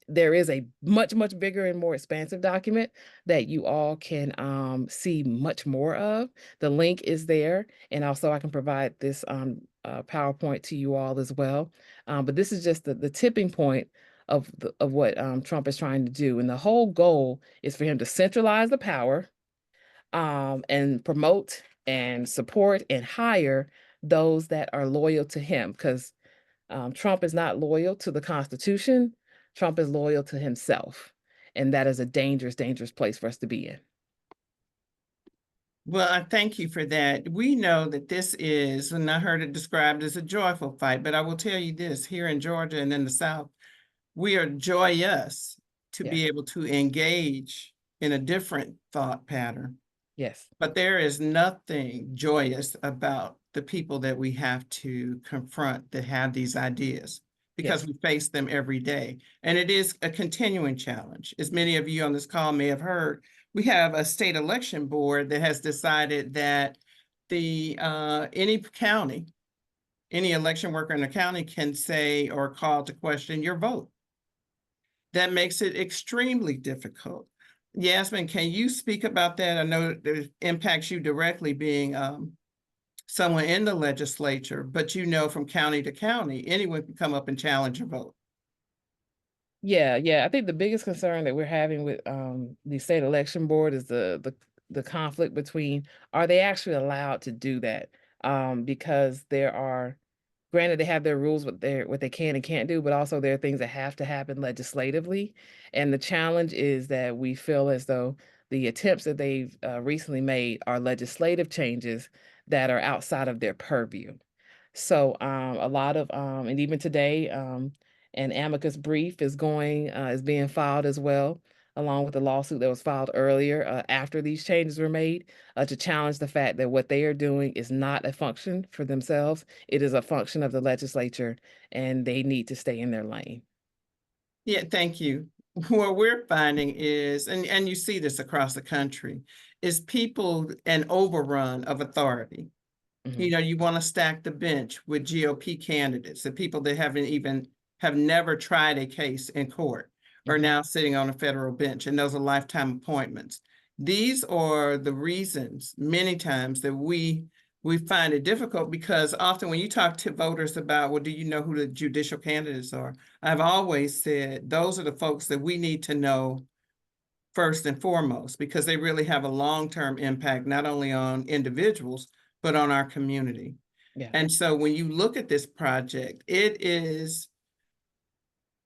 there is a much, much bigger and more expansive document that you all can see much more of. The link is there, and also I can provide this PowerPoint to you all as well. But this is just the tipping point of what Trump is trying to do. And the whole goal is for him to centralize the power, and promote and support and hire those that are loyal to him, because Trump is not loyal to the Constitution. Trump is loyal to himself. And that is a dangerous, dangerous place for us to be in. Well, I thank you for that. We know that this is, and I heard it described as a joyful fight, but I will tell you this, here in Georgia and in the South, we are joyous to Yes. be able to engage in a different thought pattern. Yes. But there is nothing joyous about the people that we have to confront that have these ideas, because Yes. we face them every day. And it is a continuing challenge. As many of you on this call may have heard, we have a state election board that has decided that any county, any election worker in a county can say or call to question your vote. That makes it extremely difficult. Yasmin, can you speak about that? I know it impacts you directly, being someone in the legislature, but from county to county, anyone can come up and challenge your vote. Yeah. I think the biggest concern that we're having with the state election board is the conflict between, are they actually allowed to do that? Because there are granted, they have their rules, what they can and can't do, but also there are things that have to happen legislatively. And the challenge is that we feel as though the attempts that they've recently made are legislative changes that are outside of their purview. So a lot of and even today, an amicus brief is being filed as well, along with the lawsuit that was filed earlier after these changes were made, to challenge the fact that what they are doing is not a function for themselves. It is a function of the legislature, and they need to stay in their lane. Yeah, thank you. What we're finding is, and you see this across the country, is people an overrun of authority. You know, you want to stack the bench with GOP candidates, the people that have never tried a case in court are now sitting on a federal bench, and those are lifetime appointments. These are the reasons many times that we find it difficult, because often when you talk to voters about, well, do you know who the judicial candidates are? I've always said those are the folks that we need to know first and foremost, because they really have a long-term impact, not only on individuals, but on our community. Yeah. And so when you look at this project, it is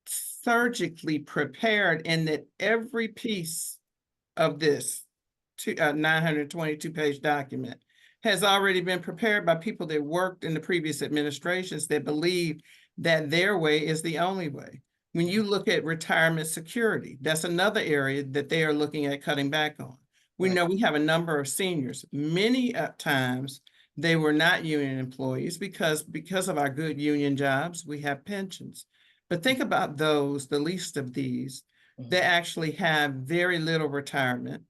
surgically prepared in that every piece of this 922-page document has already been prepared by people that worked in the previous administrations that believe that their way is the only way. When you look at retirement security, that's another area that they are looking at cutting back on. We know we have a number of seniors. Many times they were not union employees because of our good union jobs, we have pensions. But think about those, the least of these, that actually have very little retirement.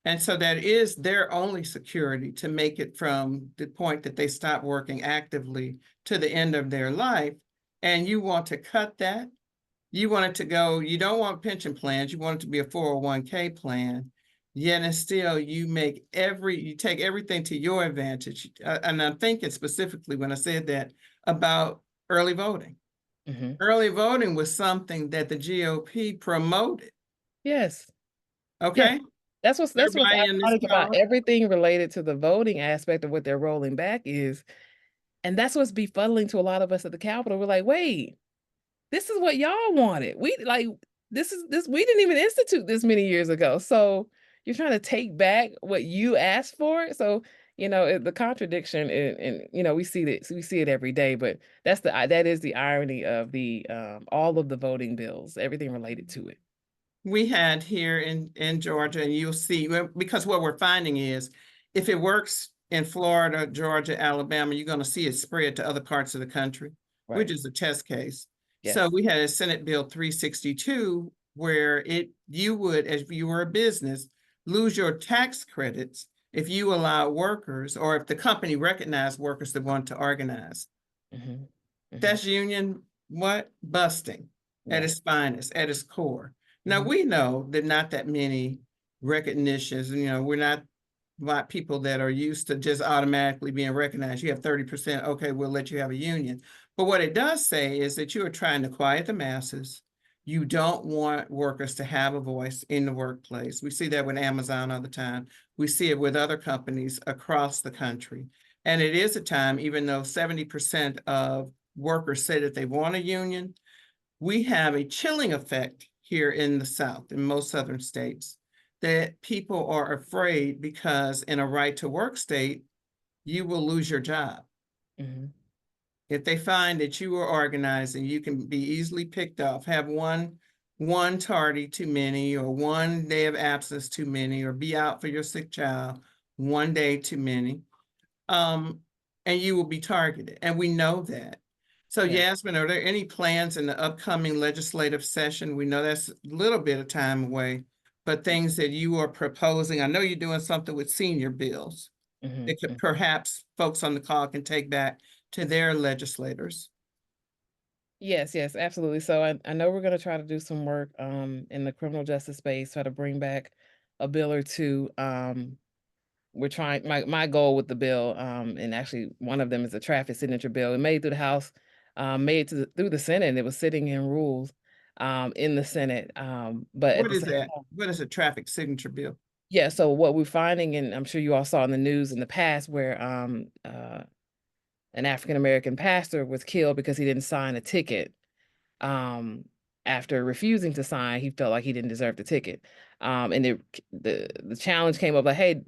And so that is their only security to make it from the point that they stop working actively to the end of their life. And you want to cut that. You want it to go, you don't want pension plans, you want it to be a 401k plan. Yet and still you take everything to your advantage. And I'm thinking specifically when I said that about early voting. Early voting was something that the GOP promoted. Yes. Okay. Yeah. That's what's Everybody in this ironic about power. everything related to the voting aspect of what they're rolling back is, and that's what's befuddling to a lot of us at the Capitol. We're like, wait, this is what y'all wanted. We didn't even institute this many years ago. So you're trying to take back what you asked for. So, the contradiction and we see it every day, but that is the irony of the all of the voting bills, everything related to it. We had here in Georgia, and you'll see, because what we're finding is if it works in Florida, Georgia, Alabama, you're going to see it spread to other parts of the country, which is a test case. Yes. So we had a Senate Bill 362 where you would, as you were a business, lose your tax credits if you allow workers, or if the company recognized workers that want to organize. That's union busting at its finest, at its core. Now we know that not that many recognitions, we're not people that are used to just automatically being recognized. You have 30%, okay, we'll let you have a union. But what it does say is that you are trying to quiet the masses. You don't want workers to have a voice in the workplace. We see that with Amazon all the time. We see it with other companies across the country. And it is a time, even though 70% of workers say that they want a union, we have a chilling effect here in the South, in most Southern states, that people are afraid because in a right to work state, you will lose your job. If they find that you are organizing, you can be easily picked off, have one tardy too many, or one day of absence too many, or be out for your sick child one day too many, and you will be targeted. And we know that. So Yasmin, are there any plans in the upcoming legislative session? We know that's a little bit of time away, but things that you are proposing. I know you're doing something with senior bills that could perhaps folks on the call can take back to their legislators. Yes, absolutely. So I know we're going to try to do some work in the criminal justice space, try to bring back a bill or two. We're trying, my goal with the bill, and actually one of them is a traffic signature bill. It made it through the House, made it through the Senate, and it was sitting in rules in the Senate. But What is that? What is a traffic signature bill? Yeah, so what we're finding, and I'm sure you all saw in the news in the past, where an African-American pastor was killed because he didn't sign a ticket. After refusing to sign, he felt like he didn't deserve the ticket. And the challenge came up like, hey,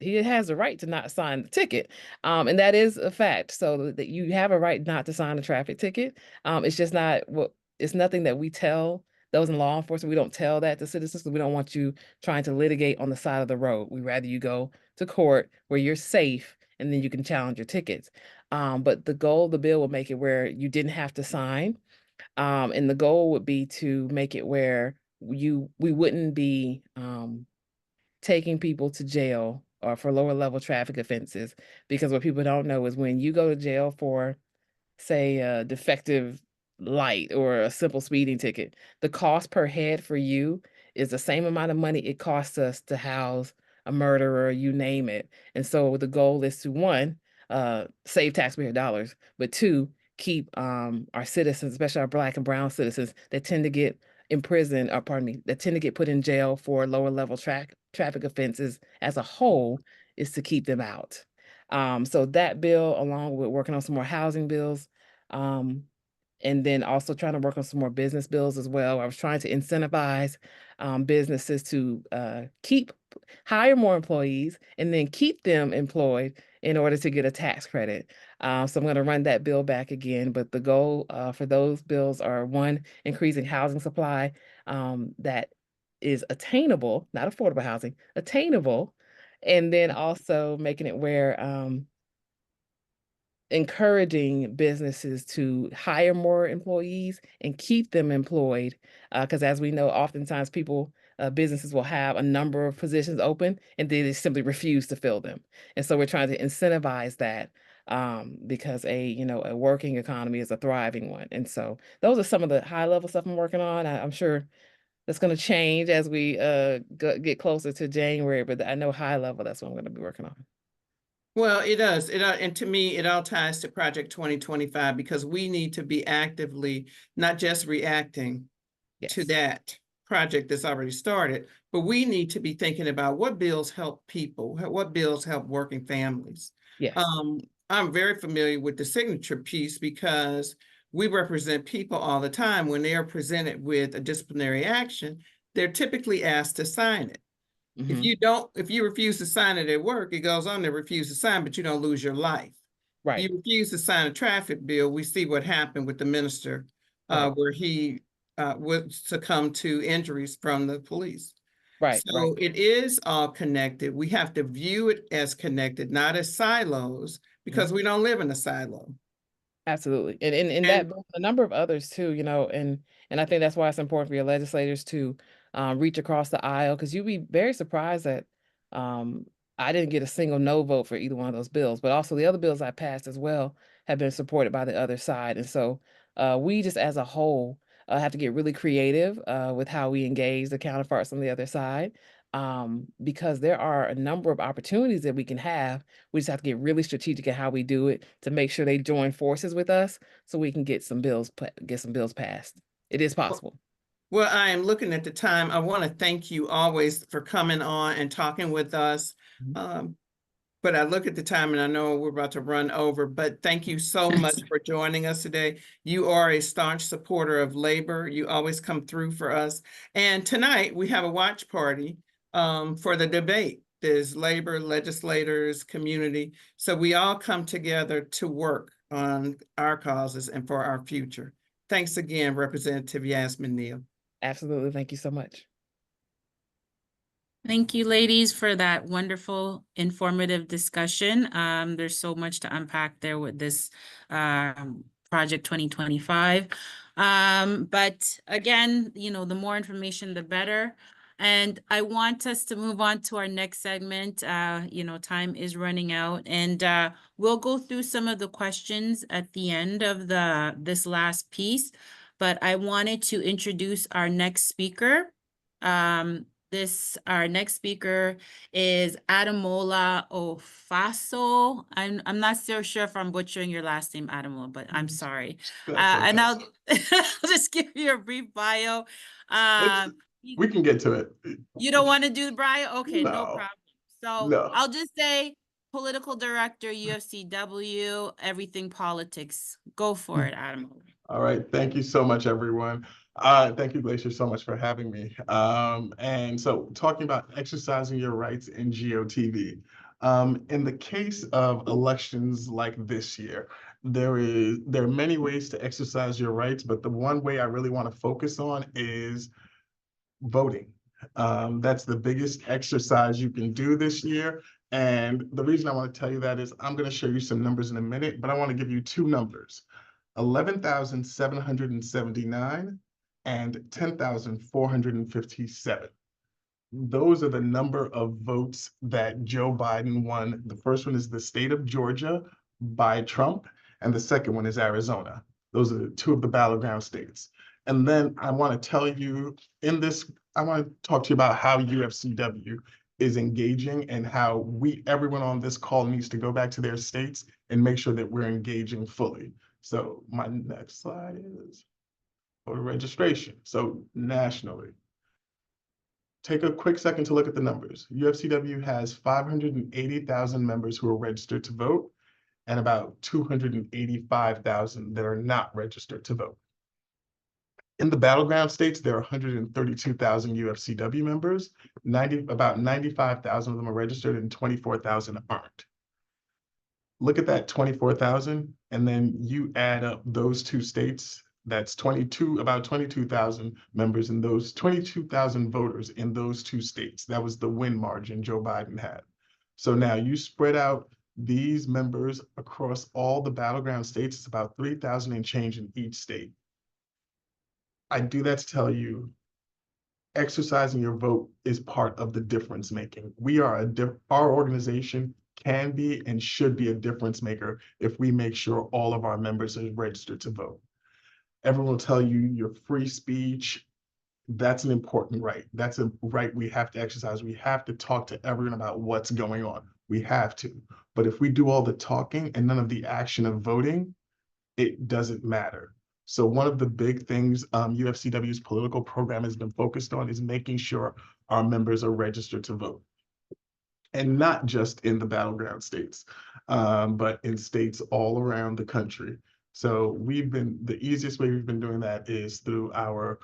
he has the right to not sign the ticket. And that is a fact. So that you have a right not to sign a traffic ticket. It's just not it's nothing that we tell those in law enforcement. We don't tell that to citizens. We don't want you trying to litigate on the side of the road. We'd rather you go to court where you're safe and then you can challenge your tickets. But the bill will make it where you didn't have to sign. And the goal would be to make it where we wouldn't be taking people to jail or for lower level traffic offenses, because what people don't know is when you go to jail for, say, a defective light or a simple speeding ticket, the cost per head for you is the same amount of money it costs us to house a murderer, you name it. And so the goal is to, one, save taxpayer dollars, but two, keep our citizens, especially our Black and brown citizens that tend to get in prison, or pardon me, that tend to get put in jail for lower level traffic offenses as a whole, is to keep them out. So that bill, along with working on some more housing bills, and then also trying to work on some more business bills as well. I was trying to incentivize businesses to hire more employees and then keep them employed in order to get a tax credit. So I'm going to run that bill back again, but the goal for those bills are, one, increasing housing supply that is attainable, not affordable housing, attainable, and then also making it where encouraging businesses to hire more employees and keep them employed. Because as we know, oftentimes businesses will have a number of positions open and they simply refuse to fill them. And so we're trying to incentivize that because a working economy is a thriving one. And so those are some of the high level stuff I'm working on. I'm sure that's going to change as we get closer to January, but I know high level, that's what I'm going to be working on. Well, it does. And to me, it all ties to Project 2025, because we need to be actively not just reacting to that project that's already started, but we need to be thinking about what bills help people, what bills help working families. Yes. I'm very familiar with the signature piece because we represent people all the time. When they are presented with a disciplinary action, they're typically asked to sign it. If you refuse to sign it at work, it goes on to refuse to sign, but you don't lose your life. Right. You refuse to sign a traffic bill. We see what happened with the minister, where he would succumb to injuries from the police. Right. So it is all connected. We have to view it as connected, not as silos, because we don't live in a silo. Absolutely. And that a number of others too, and I think that's why it's important for your legislators to reach across the aisle, because you'd be very surprised that I didn't get a single no vote for either one of those bills, but also the other bills I passed as well have been supported by the other side. And so we just as a whole have to get really creative with how we engage the counterparts on the other side, because there are a number of opportunities that we can have. We just have to get really strategic at how we do it to make sure they join forces with us so we can get some bills passed. It is possible. Well, I am looking at the time. I want to thank you always for coming on and talking with us. But I look at the time and I know we're about to run over, but thank you so much for joining us today. You are a staunch supporter of labor. You always come through for us. And tonight we have a watch party for the debate. There's labor, legislators, community. So we all come together to work on our causes and for our future. Thanks again, Representative Yasmin Neal. Absolutely. Thank you so much. Thank you, ladies, for that wonderful, informative discussion. There's so much to unpack there with this Project 2025. But again, the more information, the better. And I want us to move on to our next segment. Time is running out, and we'll go through some of the questions at the end of this last piece. But I wanted to introduce our next speaker. Our next speaker is Ademola Ofaso. I'm not so sure if I'm butchering your last name, Ademola, but I'm sorry. And I'll just give you a brief bio. We can get to it. You don't want to do the bio? Okay, no No. problem. So No. I'll just say political director, UFCW, everything politics. Go for it, Adam. All right, thank you so much, everyone. Thank you, Glacier, so much for having me. And so talking about exercising your rights in GOTV. In the case of elections like this year, there are many ways to exercise your rights, but the one way I really want to focus on is voting. That's the biggest exercise you can do this year. And the reason I want to tell you that is I'm going to show you some numbers in a minute, but I want to give you two numbers. 11,779 and 10,457. Those are the number of votes that Joe Biden won. The first one is the state of Georgia by Trump, and the second one is Arizona. Those are two of the battleground states. And then I want to tell you I want to talk to you about how UFCW is engaging and how everyone on this call needs to go back to their states and make sure that we're engaging fully. So my next slide is voter registration. So nationally, take a quick second to look at the numbers. UFCW has 580,000 members who are registered to vote and about 285,000 that are not registered to vote. In the battleground states, there are 132,000 UFCW members, about 95,000 of them are registered and 24,000 aren't. Look at that 24,000, and then you add up those two states. That's about 22,000 members in those 22,000 voters in those two states. That was the win margin Joe Biden had. So now you spread out these members across all the battleground states. It's about 3,000 and change in each state. I do that to tell you exercising your vote is part of the difference making. Our organization can be and should be a difference maker if we make sure all of our members are registered to vote. Everyone will tell you your free speech, that's an important right. That's a right we have to exercise. We have to talk to everyone about what's going on. We have to. But if we do all the talking and none of the action of voting, it doesn't matter. So one of the big things UFCW's political program has been focused on is making sure our members are registered to vote. And not just in the battleground states, but in states all around the country. So the easiest way we've been doing that is through our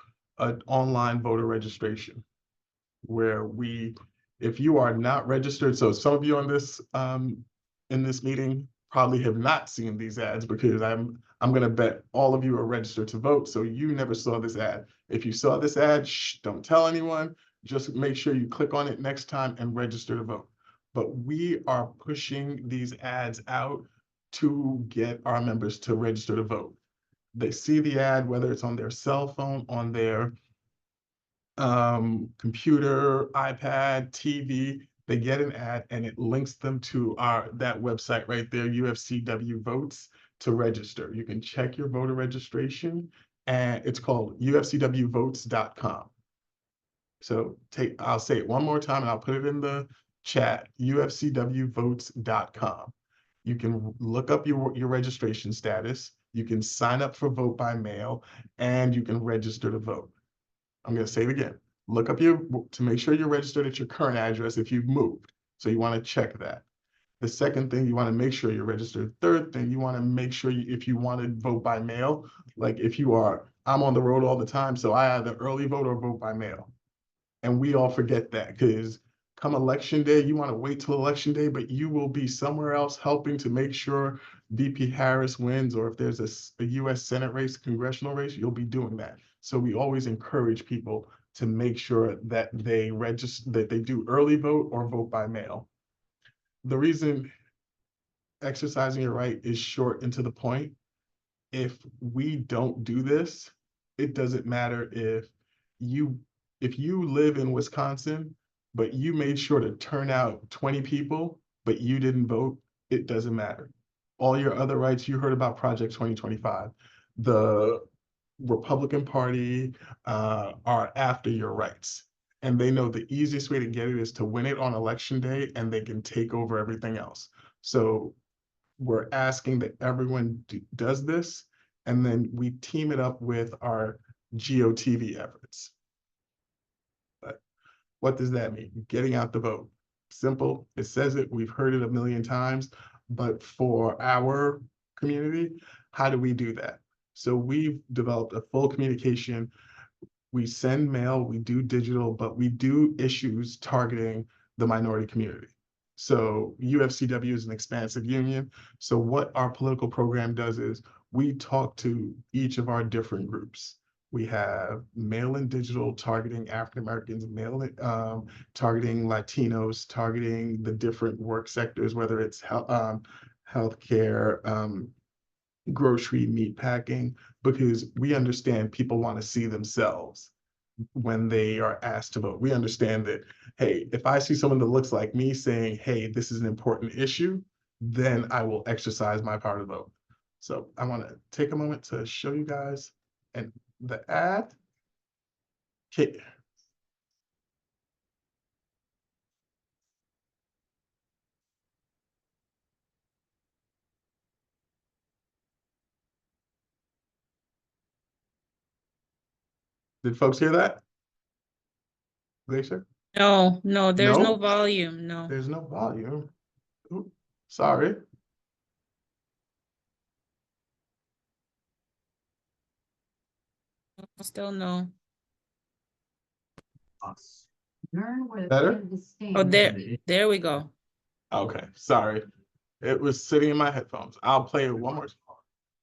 online voter registration, where if you are not registered, so some of you on this in this meeting probably have not seen these ads because I'm gonna bet all of you are registered to vote, so you never saw this ad. If you saw this ad, don't tell anyone, just make sure you click on it next time and register to vote. But we are pushing these ads out to get our members to register to vote. They see the ad, whether it's on their cell phone, on their computer, iPad, TV, they get an ad and it links them to that website right there, UFCW Votes, to register. You can check your voter registration, and it's called ufcwvotes.com. So I'll say it one more time and I'll put it in the chat, ufcwvotes.com. You can look up your registration status, you can sign up for vote by mail, and you can register to vote. I'm going to say it again. Look up to make sure you're registered at your current address if you've moved. So you want to check that. The second thing, you want to make sure you're registered. Third thing, you want to make sure if you want to vote by mail, like I'm on the road all the time, so I either early vote or vote by mail. And we all forget that because come election day, you want to wait till election day, but you will be somewhere else helping to make sure VP Harris wins, or if there's a US Senate race, congressional race, you'll be doing that. So we always encourage people to make sure that they register, that they do early vote or vote by mail. The reason exercising your right is short and to the point. If we don't do this, it doesn't matter if you live in Wisconsin, but you made sure to turn out 20 people, but you didn't vote, it doesn't matter. All your other rights, you heard about Project 2025. The Republican Party are after your rights. And they know the easiest way to get it is to win it on election day, and they can take over everything else. So we're asking that everyone does this, and then we team it up with our GOTV efforts. But what does that mean? Getting out the vote. simple. It says it, we've heard it a million times, but for our community, how do we do that? So we've developed a full communication. We send mail, we do digital, but we do issues targeting the minority community. So UFCW is an expansive union. So what our political program does is we talk to each of our different groups. We have mail and digital targeting African Americans, mail targeting Latinos, targeting the different work sectors, whether it's healthcare, grocery, meat packing, because we understand people want to see themselves when they are asked to vote. We understand that, hey, if I see someone that looks like me saying, hey, this is an important issue, then I will exercise my power to vote. So I want to take a moment to show you guys and the ad. Okay. Did folks hear that? Glacier? No, no, there's no No? volume, no. There's no volume. Ooh, sorry. Still no. Us. Learn where the Better? candidates stand. Oh, there we go. Okay, sorry. It was sitting in my headphones. I'll play it one more time.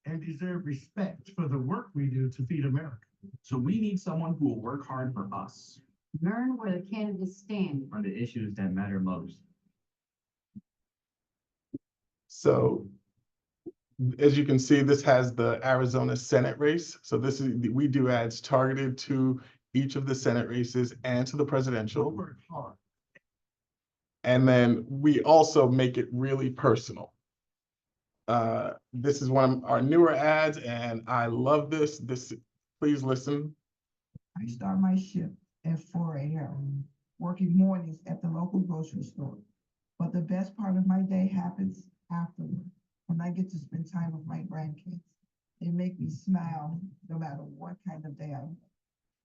And deserve respect for the work we do to feed America. So we need someone who will work hard for us Learn where the candidates stand. on the issues that matter most. So as you can see, this has the Arizona Senate race. So this is, we do ads targeted to each of the Senate races and to the presidential. Work hard. And then we also make it really personal. This is one of our newer ads and I love this. Please listen. I start my shift at 4 a.m., working mornings at the local grocery store. But the best part of my day happens afterward, when I get to spend time with my grandkids. They make me smile no matter what kind of day I have.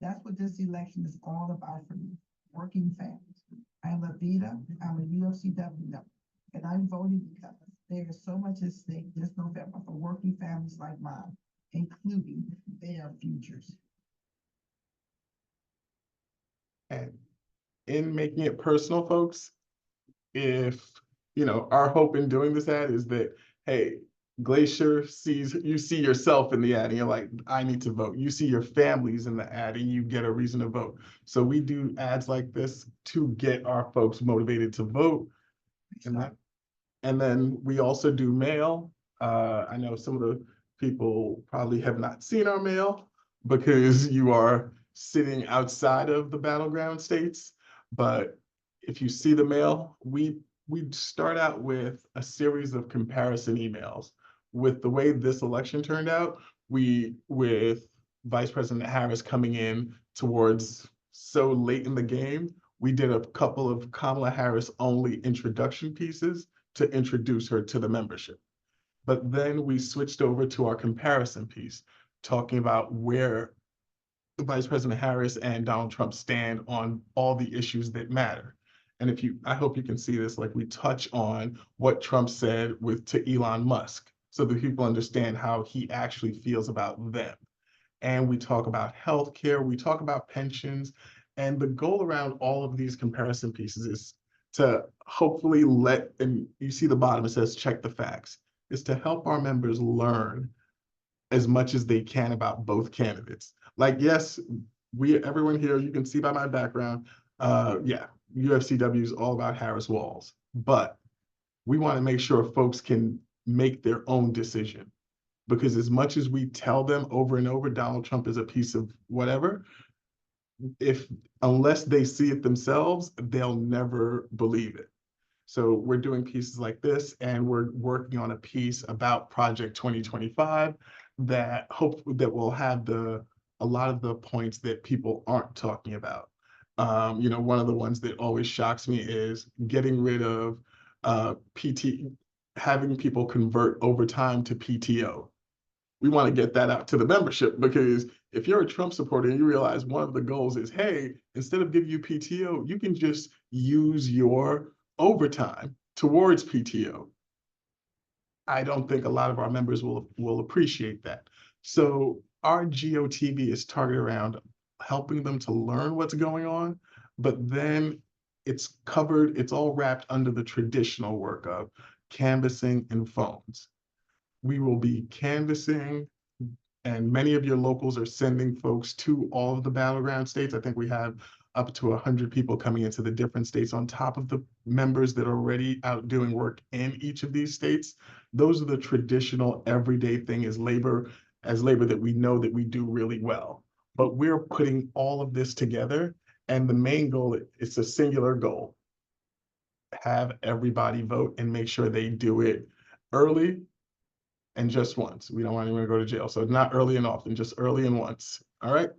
That's what this election is all about for me, working families. I'm Lavita, I'm a UFCW member, and I'm voting because there is so much at stake this November for working families like mine, including their futures. And in making it personal, folks, if, our hope in doing this ad is that, hey, Glacier you see yourself in the ad and you're like, I need to vote. You see your families in the ad and you get a reason to vote. So we do ads like this to get our folks motivated to vote. And then we also do mail. I know some of the people probably have not seen our mail because you are sitting outside of the battleground states. But if you see the mail, we start out with a series of comparison emails. With the way this election turned out, with Vice President Harris coming in towards so late in the game, we did a couple of Kamala Harris only introduction pieces to introduce her to the membership. But then we switched over to our comparison piece, talking about where Vice President Harris and Donald Trump stand on all the issues that matter. And I hope you can see this, like we touch on what Trump said to Elon Musk, so that people understand how he actually feels about them. And we talk about healthcare, we talk about pensions, and the goal around all of these comparison pieces is to hopefully and you see the bottom, it says check the facts, is to help our members learn as much as they can about both candidates. Like, yes, everyone here, you can see by my background, UFCW is all about Harris Walls, but we want to make sure folks can make their own decision, because as much as we tell them over and over, Donald Trump is a piece of whatever, unless they see it themselves, they'll never believe it. So we're doing pieces like this, and we're working on a piece about Project 2025 that will have a lot of the points that people aren't talking about. One of the ones that always shocks me is getting rid of having people convert overtime to PTO. We want to get that out to the membership, because if you're a Trump supporter and you realize one of the goals is, hey, instead of giving you PTO, you can just use your overtime towards PTO, I don't think a lot of our members will appreciate that. So our GOTV is targeted around helping them to learn what's going on, but then it's covered, it's all wrapped under the traditional work of canvassing and phones. We will be canvassing, and many of your locals are sending folks to all of the battleground states. I think we have up to 100 people coming into the different states on top of the members that are already out doing work in each of these states. Those are the traditional everyday thing as labor that we know that we do really well. But we're putting all of this together, and the main goal, it's a singular goal. Have everybody vote and make sure they do it early and just once. We don't want anyone to go to jail. So not early and often, just early and once. All right.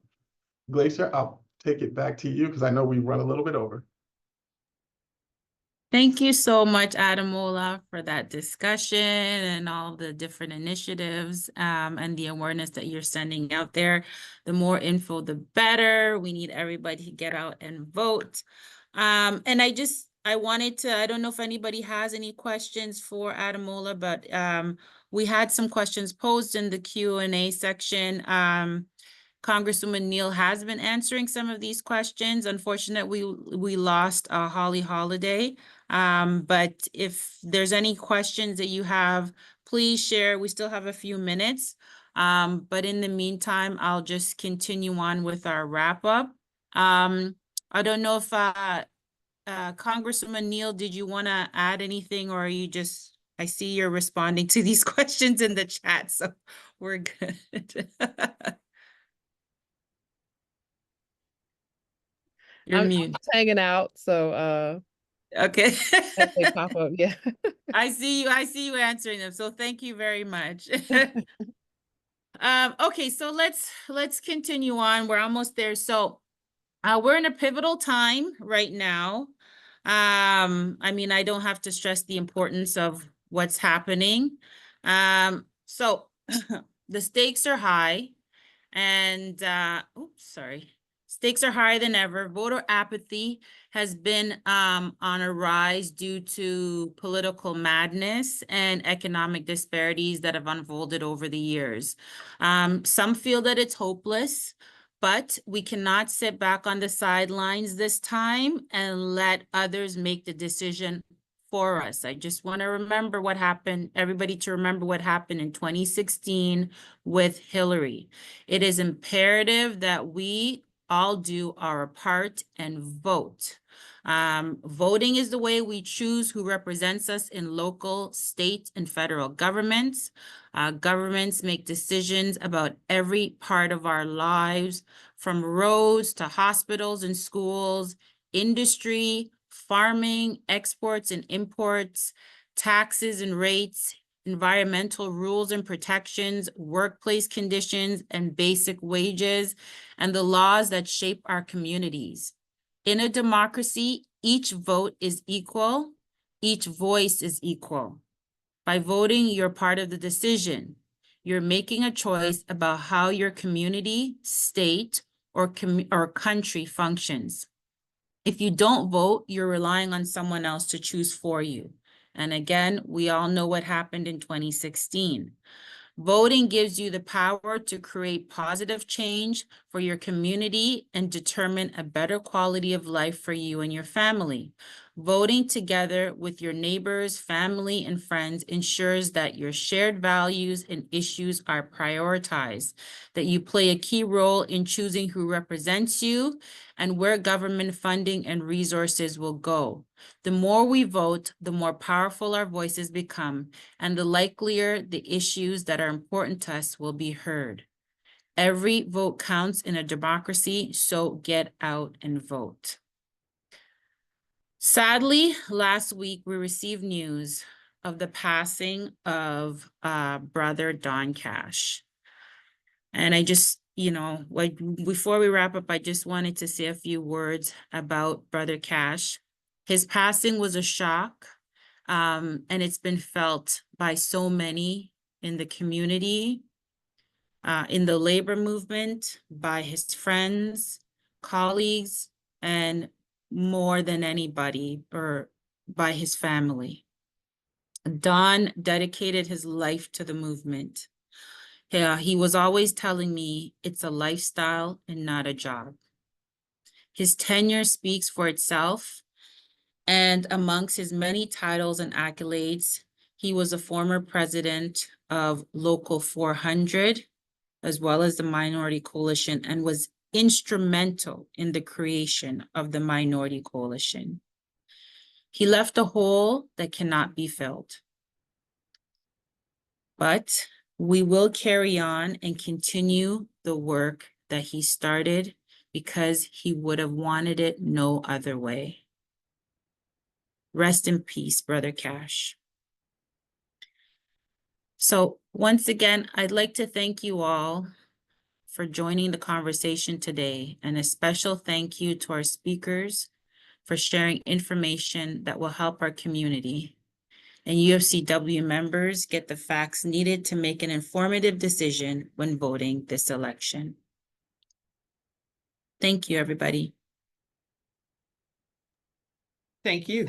Glacier, I'll take it back to you because I know we run a little bit over. Thank you so much, Ademola, for that discussion and all the different initiatives and the awareness that you're sending out there. The more info, the better. We need everybody to get out and vote. And I wanted to, I don't know if anybody has any questions for Ademola, but we had some questions posed in the Q&A section. Congresswoman Neal has been answering some of these questions. Unfortunately, we lost Holly Holiday. But if there's any questions that you have, please share. We still have a few minutes. But in the meantime, I'll just continue on with our wrap up. I don't know if Congresswoman Neal, did you want to add anything, or are you just, I see you're responding to these questions in the chat, so we're good. You're I'm mute. just hanging out, so Okay. as they pop up, yeah. I see you answering them. So thank you very much. Okay, so let's continue on. We're almost there. So we're in a pivotal time right now. I mean, I don't have to stress the importance of what's happening. So the stakes are high, and stakes are higher than ever. Voter apathy has been on a rise due to political madness and economic disparities that have unfolded over the years. Some feel that it's hopeless, but we cannot sit back on the sidelines this time and let others make the decision for us. I just want to remember what happened, everybody to remember what happened in 2016 with Hillary. It is imperative that we all do our part and vote. Voting is the way we choose who represents us in local, state, and federal governments. Governments make decisions about every part of our lives, from roads to hospitals and schools, industry, farming, exports and imports, taxes and rates, environmental rules and protections, workplace conditions and basic wages, and the laws that shape our communities. In a democracy, each vote is equal, each voice is equal. By voting, you're part of the decision. You're making a choice about how your community, state, or country functions. If you don't vote, you're relying on someone else to choose for you. And again, we all know what happened in 2016. Voting gives you the power to create positive change for your community and determine a better quality of life for you and your family. Voting together with your neighbors, family, and friends ensures that your shared values and issues are prioritized, that you play a key role in choosing who represents you and where government funding and resources will go. The more we vote, the more powerful our voices become, and the likelier the issues that are important to us will be heard. Every vote counts in a democracy, so get out and vote. Sadly, last week we received news of the passing of Brother Don Cash. And I just, before we wrap up, I just wanted to say a few words about Brother Cash. His passing was a shock, and it's been felt by so many in the community, in the labor movement, by his friends, colleagues, and more than anybody, or by his family. Don dedicated his life to the movement. Yeah, he was always telling me it's a lifestyle and not a job. His tenure speaks for itself, and amongst his many titles and accolades, he was a former president of Local 400, as well as the Minority Coalition, and was instrumental in the creation of the Minority Coalition. He left a hole that cannot be filled. But we will carry on and continue the work that he started because he would have wanted it no other way. Rest in peace, Brother Cash. So once again, I'd like to thank you all for joining the conversation today, and a special thank you to our speakers for sharing information that will help our community. And UFCW members get the facts needed to make an informative decision when voting this election. Thank you, everybody. Thank you.